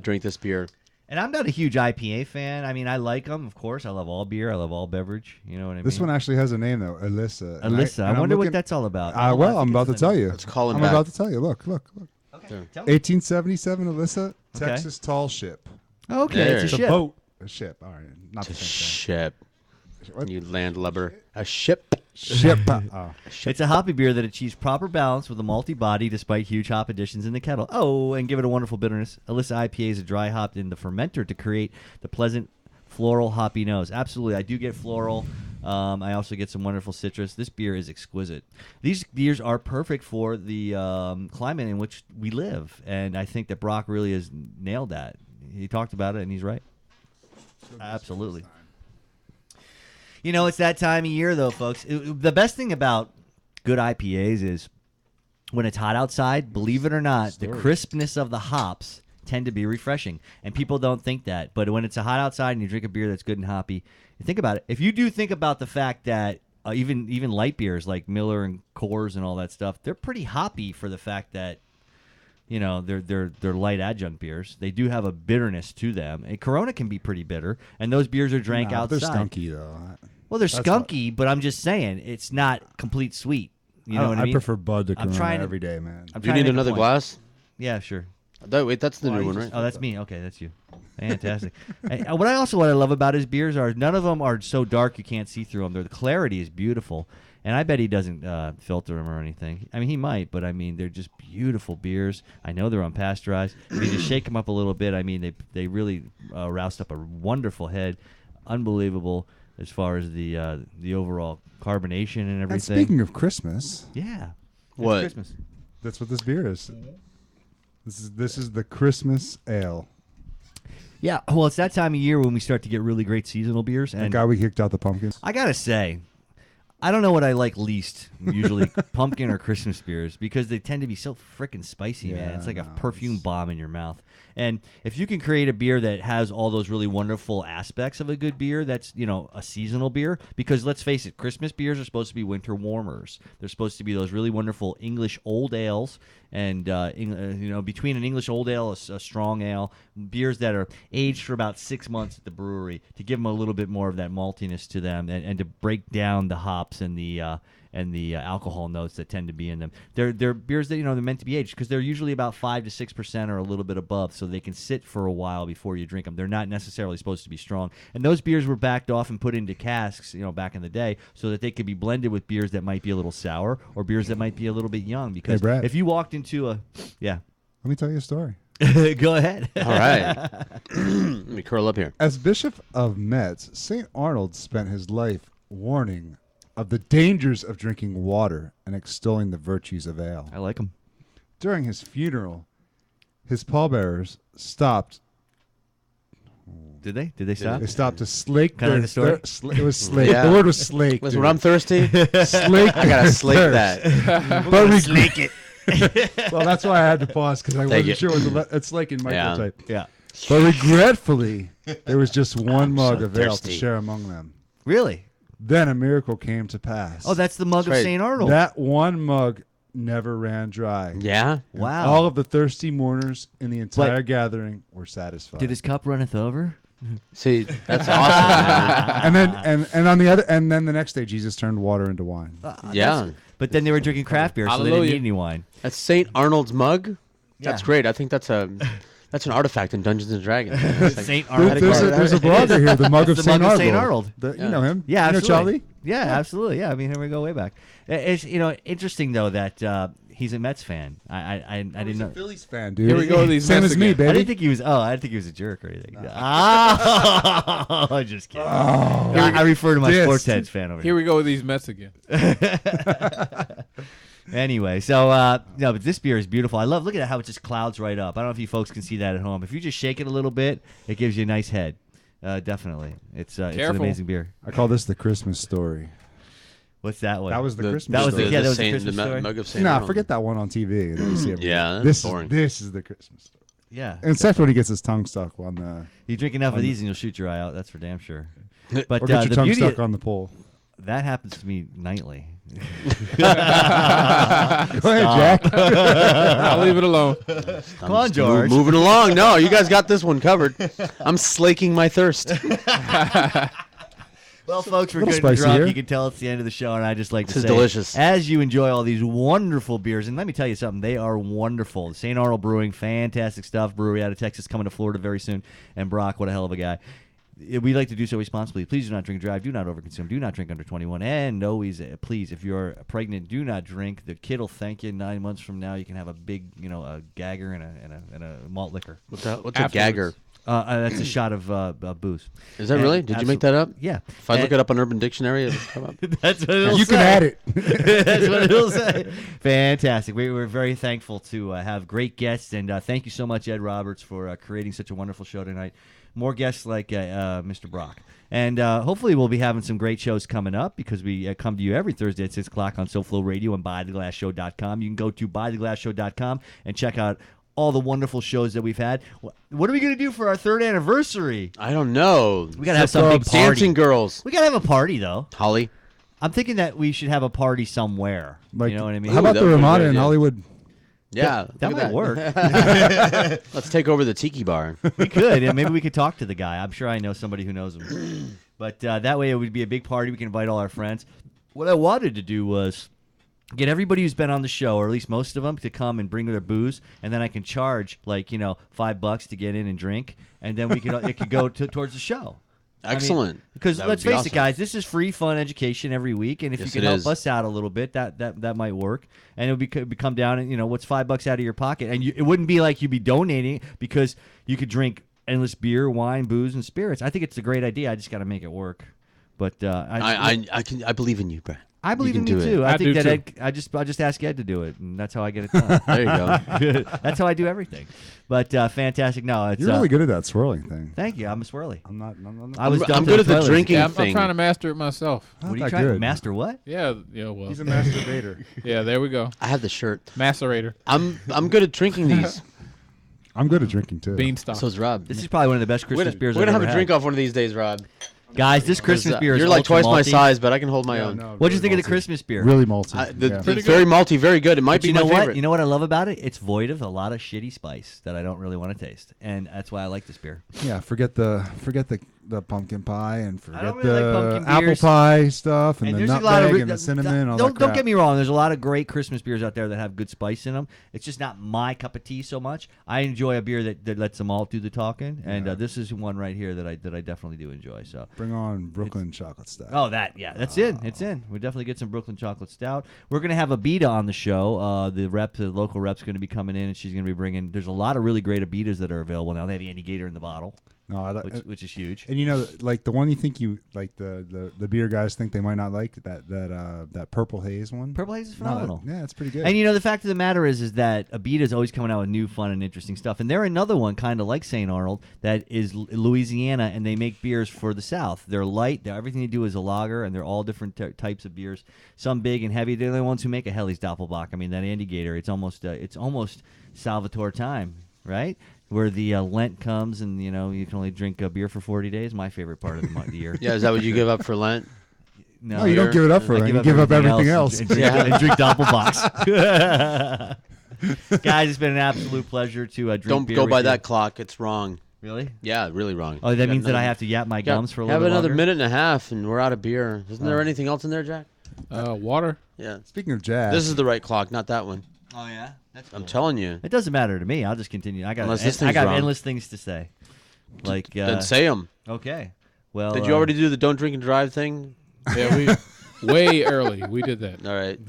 drink this beer. And I'm not a huge IPA fan. I mean, I like them, of course. I love all beer. I love all beverage. You know what I mean? This one actually has a name, though, Alyssa. Alyssa. I wonder what that's all about. Well, I'm about to tell you. Let's call him I'm back. about to tell you. Look. Okay. Tell me. 1877 Alyssa, Texas tall ship. Okay, There. it's a It's a ship. boat. A ship. All right. Not the same Ship. What? You landlubber. A ship. thing. Ship. Oh. It's a hoppy beer that achieves proper balance with a malty body despite huge hop additions in the kettle. Oh, and give it a wonderful bitterness. Alyssa IPA is a dry hopped in the fermenter to create the pleasant floral hoppy nose. Absolutely. I do get floral. I also get some wonderful citrus. This beer is exquisite. These beers are perfect for the climate in which we live, and I think that Brock really has nailed that. He talked about it, and he's right. Absolutely. You know, it's that time of year, though, folks. The best thing about good IPAs is when it's hot outside, believe it or not, the crispness of the hops tend to be refreshing. And people don't think that. But when it's a hot outside and you drink a beer that's good and hoppy, you think about it. If you do think about the fact that even light beers like Miller and Coors and all that stuff, they're pretty hoppy for the fact that, you know, they're light adjunct beers. They do have a bitterness to them. And Corona can be pretty bitter, and those beers are drank outside. They're skunky, though. Well, they're skunky, but I'm just saying it's not complete sweet. You know what I mean? I prefer Bud to Corona trying every day, man. Do you need another glass? Yeah, sure. Wait, that's the new one, right? Oh, that's me. Okay, that's you. Fantastic. What I love about his beers are none of them are so dark you can't see through them. The clarity is beautiful, and I bet he doesn't filter them or anything. I mean, he might, but I mean, they're just beautiful beers. I know they're unpasteurized. If you just shake them up a little bit, I mean, they really roust up a wonderful head. Unbelievable as far as the overall carbonation and everything. And speaking of Christmas, yeah, what? Christmas. That's what this beer is. This is the Christmas ale. Yeah, well, it's that time of year when we start to get really great seasonal beers. And Thank God we kicked out the pumpkins. I gotta say, I don't know what I like least, usually pumpkin or Christmas beers, because they tend to be so freaking spicy, man. It's like a perfume bomb in your mouth. And if you can create a beer that has all those really wonderful aspects of a good beer, that's, you know, a seasonal beer, because let's face it, Christmas beers are supposed to be winter warmers. They're supposed to be those really wonderful English old ales, and you know, between an English old ale, a strong ale, beers that are aged for about 6 months at the brewery to give them a little bit more of that maltiness to them, and to break down the hops and the alcohol notes that tend to be in them. They're beers that, you know, they're meant to be aged because they're usually about 5 to 6% or a little bit above, so they can sit for a while before you drink them. They're not necessarily supposed to be strong. And those beers were backed off and put into casks, you know, back in the day, so that they could be blended with beers that might be a little sour or beers that might be a little bit young. Because Brad. if you walked into a, Let me tell you a story. Go ahead. All right. Let me curl up here. As Bishop of Metz, St. Arnold spent his life warning of the dangers of drinking water and extolling the virtues of ale. I like them. During his funeral, his pallbearers stopped. Did they stop? They stopped to slake. Kind of the story? It was slake. Yeah. The word was slake. Listen, dude. when I'm thirsty, Slake. I gotta slake that. But we Slake it. Well, that's why I had to pause because I wasn't you. sure what it's like in microtype. Yeah. But regretfully, there was just one mug so of ale to thirsty. share among them. Really? Then a miracle came to pass. Oh, that's the mug That's of right. St. Arnold. That one mug never ran dry. Yeah. Wow. All of the thirsty mourners in the entire gathering were satisfied. Did his cup runneth over? See, that's awesome. Man. and then the next day Jesus turned water into wine. Yeah. But then they were drinking craft beer, so they didn't need any wine. That's St. Arnold's mug. That's Yeah. great. I think that's an artifact in Dungeons and Dragons. It's like- St. Arnold. There's a blogger here, the mug of The St. mug of Arnold. St. Arnold. You know him. Yeah, You know absolutely. Charlie? Yeah, absolutely. Yeah, I mean, here we go way back. It's, you know, interesting though that he's a Mets fan. I didn't He's know. a Phillies fan, dude. Here we go with these Same Mets as me, again. baby. I didn't think he was. Oh, I didn't think he was a jerk or anything. Oh, just kidding. I refer to my Yes. sports heads fan over Here we go with these Mets again. Anyway, so no, but this beer is beautiful. I love. Look at how it just clouds right up. I don't know if you folks can see that at home. If you just shake it a little bit, it gives you a nice head. Definitely, it's an amazing beer. I call this the Christmas story. What's that one? That was the Christmas That was story. yeah, that was the Saint- Christmas story. mug of St. Nah, Arnold. forget that one on TV. that you see every Yeah, week. that's this boring. This is the Christmas story. Yeah, And except when he gets his tongue stuck on the. you drink enough of these and you'll shoot your eye out. That's for damn sure. But Or get your the tongue beauty stuck on the pole. that happens to me nightly. Go ahead, Jack. I'll leave it alone. Come on, George. Moving along. No, you guys got this one covered. I'm slaking my thirst. Well, folks, we're Little good and spicy drunk. here. You can tell it's the end of the show, and I just like to This say, is delicious. as you enjoy all these wonderful beers, and let me tell you something, they are wonderful. St. Arnold Brewing, fantastic stuff. Brewery out of Texas, coming to Florida very soon. And Brock, what a hell of a guy. We like to do so responsibly. Please do not drink and drive. Do not overconsume. Do not drink under 21. And always, please, if you're pregnant, do not drink. The kid will thank you. 9 months from now, you can have a big, a gagger and a malt liquor. What's a gagger? That's a shot of booze. Is that really? Did you make that up? Yeah. If I look it up on Urban Dictionary, it'll come up. That's what it'll You say. can add it. That's what it'll say. Fantastic. We're very thankful to have great guests, and thank you so much, Ed Roberts, for creating such a wonderful show tonight. More guests like Mr. Brock. And hopefully we'll be having some great shows coming up because we come to you every Thursday at 6 o'clock on SoFlo Radio and BuyTheGlassShow.com. You can go to BuyTheGlassShow.com and check out all the wonderful shows that we've had. What are we going to do for our 3rd anniversary? I don't know. We got to have some big party. Dancing girls. We got to have a party, though. Holly. I'm thinking that we should have a party somewhere. Like, you know what I mean? How about that the would be Ramada good, in yeah. Hollywood? Yeah, That look at might work. Let's take over the tiki bar. We could. Yeah, maybe we could talk to the guy. I'm sure I know somebody who knows him. But that way it would be a big party. We can invite all our friends. What I wanted to do was get everybody who's been on the show, or at least most of them, to come and bring their booze, and then I can charge $5 to get in and drink, and then it could go towards the show. Excellent. Because That let's would be face it, awesome. guys, this is free, fun education every week, and if Yes, you it can help is. us out a little bit, that might work. And it would come down, and what's $5 out of your pocket, and it wouldn't be like you'd be donating because you could drink endless beer, wine, booze, and spirits. I think it's a great idea. I just got to make it work. But I believe in you, Brad. I believe in can you do it. too. I think do that too. Ed, I just ask Ed to do it, and that's how I get it done. There you go. That's how I do everything. But fantastic. No, it's You're really good at that swirling thing. Thank you. I'm a swirly. I'm not. I was I'm good at the drinking Yeah, I'm thing. trying to master it myself. What are you that trying to good. master? What? Yeah, well. He's a masturbator. Yeah, there we go. I have the shirt. Macerator. I'm good at drinking these. I'm good at drinking too. Beanstalk. So is Rob. This is probably one of the best Christmas beers We're I've gonna have ever a drink had. off one of these days, Rob. Guys, this Christmas beer is You're like ultra twice my malty. size, but I can hold my own. What'd you think of the Christmas beer? Really malty. It's very malty, very good. It might But be you know my what? favorite. You know what I love about it? It's void of a lot of shitty spice that I don't really want to taste, and that's why I like this beer. Yeah, forget the pumpkin pie and forget don't really like the pumpkin apple beers. pie stuff and the there's a lot nutmeg of and the cinnamon and all don't that crap. get me wrong. There's a lot of great Christmas beers out there that have good spice in them. It's just not my cup of tea so much. I enjoy a beer that lets them all do the talking, and this is one right here that I definitely do enjoy. So Bring on Brooklyn chocolate stout. oh, that's in. It's in. We definitely get some Brooklyn chocolate stout. We're gonna have Abita on the show. The local rep's gonna be coming in, and she's gonna be bringing. There's a lot of really great Abitas that are available now. They have Andy Gator in the bottle. No, which is huge. And like the one you think you like the beer guys think they might not like that Purple Haze one. Purple Haze is phenomenal. Yeah, it's pretty good. And the fact of the matter is that Abita is always coming out with new, fun, and interesting stuff. And they're another one, kind of like St. Arnold, that is Louisiana, and they make beers for the South. They're light. Everything they do is a lager, and they're all different types of beers. Some big and heavy. They're the ones who make a Helly's Doppelbock. I mean, that Andy Gator. It's almost Salvatore time, right? Where the Lent comes and you can only drink a beer for 40 days. My favorite part of the year. Yeah, is that what you give up for Lent? No, you don't give it up for Lent. You give up everything else. And drink Doppelbocks. Guys, it's been an absolute pleasure to drink Don't beer go with by you. that clock. It's wrong. Really? Yeah, really wrong. Oh, that You got means that I another- have to yap my gums for a little Have bit another longer? minute and a half, and we're out of beer. Isn't there anything else in there, Jack? Water. Yeah. Speaking of jazz, This is the right clock, not that one. Oh yeah, that's I'm telling you. It doesn't matter to me. I'll just continue. I got Unless this thing's wrong. endless things to say. Like Then say them. Okay. Well, Did you already do the don't drink and drive thing? Yeah, we way early. We did that. All right.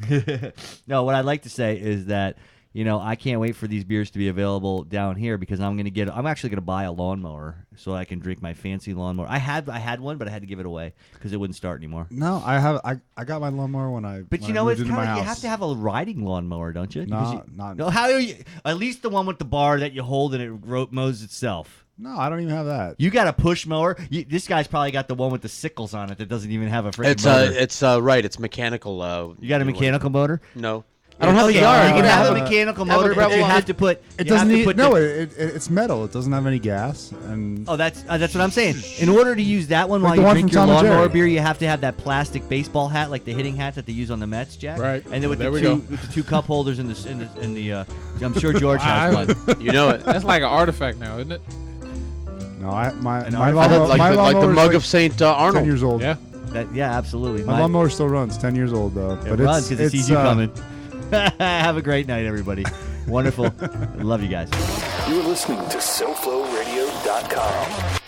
No, what I'd like to say is that I can't wait for these beers to be available down here because I'm actually gonna buy a lawnmower so I can drink my fancy lawnmower. I had one, but I had to give it away because it wouldn't start anymore. No, I got my lawnmower when I. But when I moved it's into my kind of you house. have to have a riding lawnmower, don't you? No, not. No, how are you? At least the one with the bar that you hold and it mows itself. No, I don't even have that. You got a push mower. This guy's probably got the one with the sickles on it that doesn't even have a freaking motor. It's right. It's mechanical. You got a mechanical motor? No. I don't have a yard. You can have a mechanical motor, but you have to put. It doesn't need. No, it's metal. It doesn't have any gas. And that's what I'm saying. In order to use that one like while you drink your Tom and lawnmower Jerry. beer, you have to have that plastic baseball hat, like the hitting hat that they use on the Mets, Jack. Right. And then with There we the go. with the two cup holders in the I'm sure George has one. You know it. That's like an artifact now, isn't it? No, my like the mug of St. Arnold. 10 years old. Yeah. Absolutely. My lawnmower still runs. 10 years old though. It runs because it sees you coming. Have a great night, everybody. Wonderful. Love you guys. You're listening to SoFloRadio.com.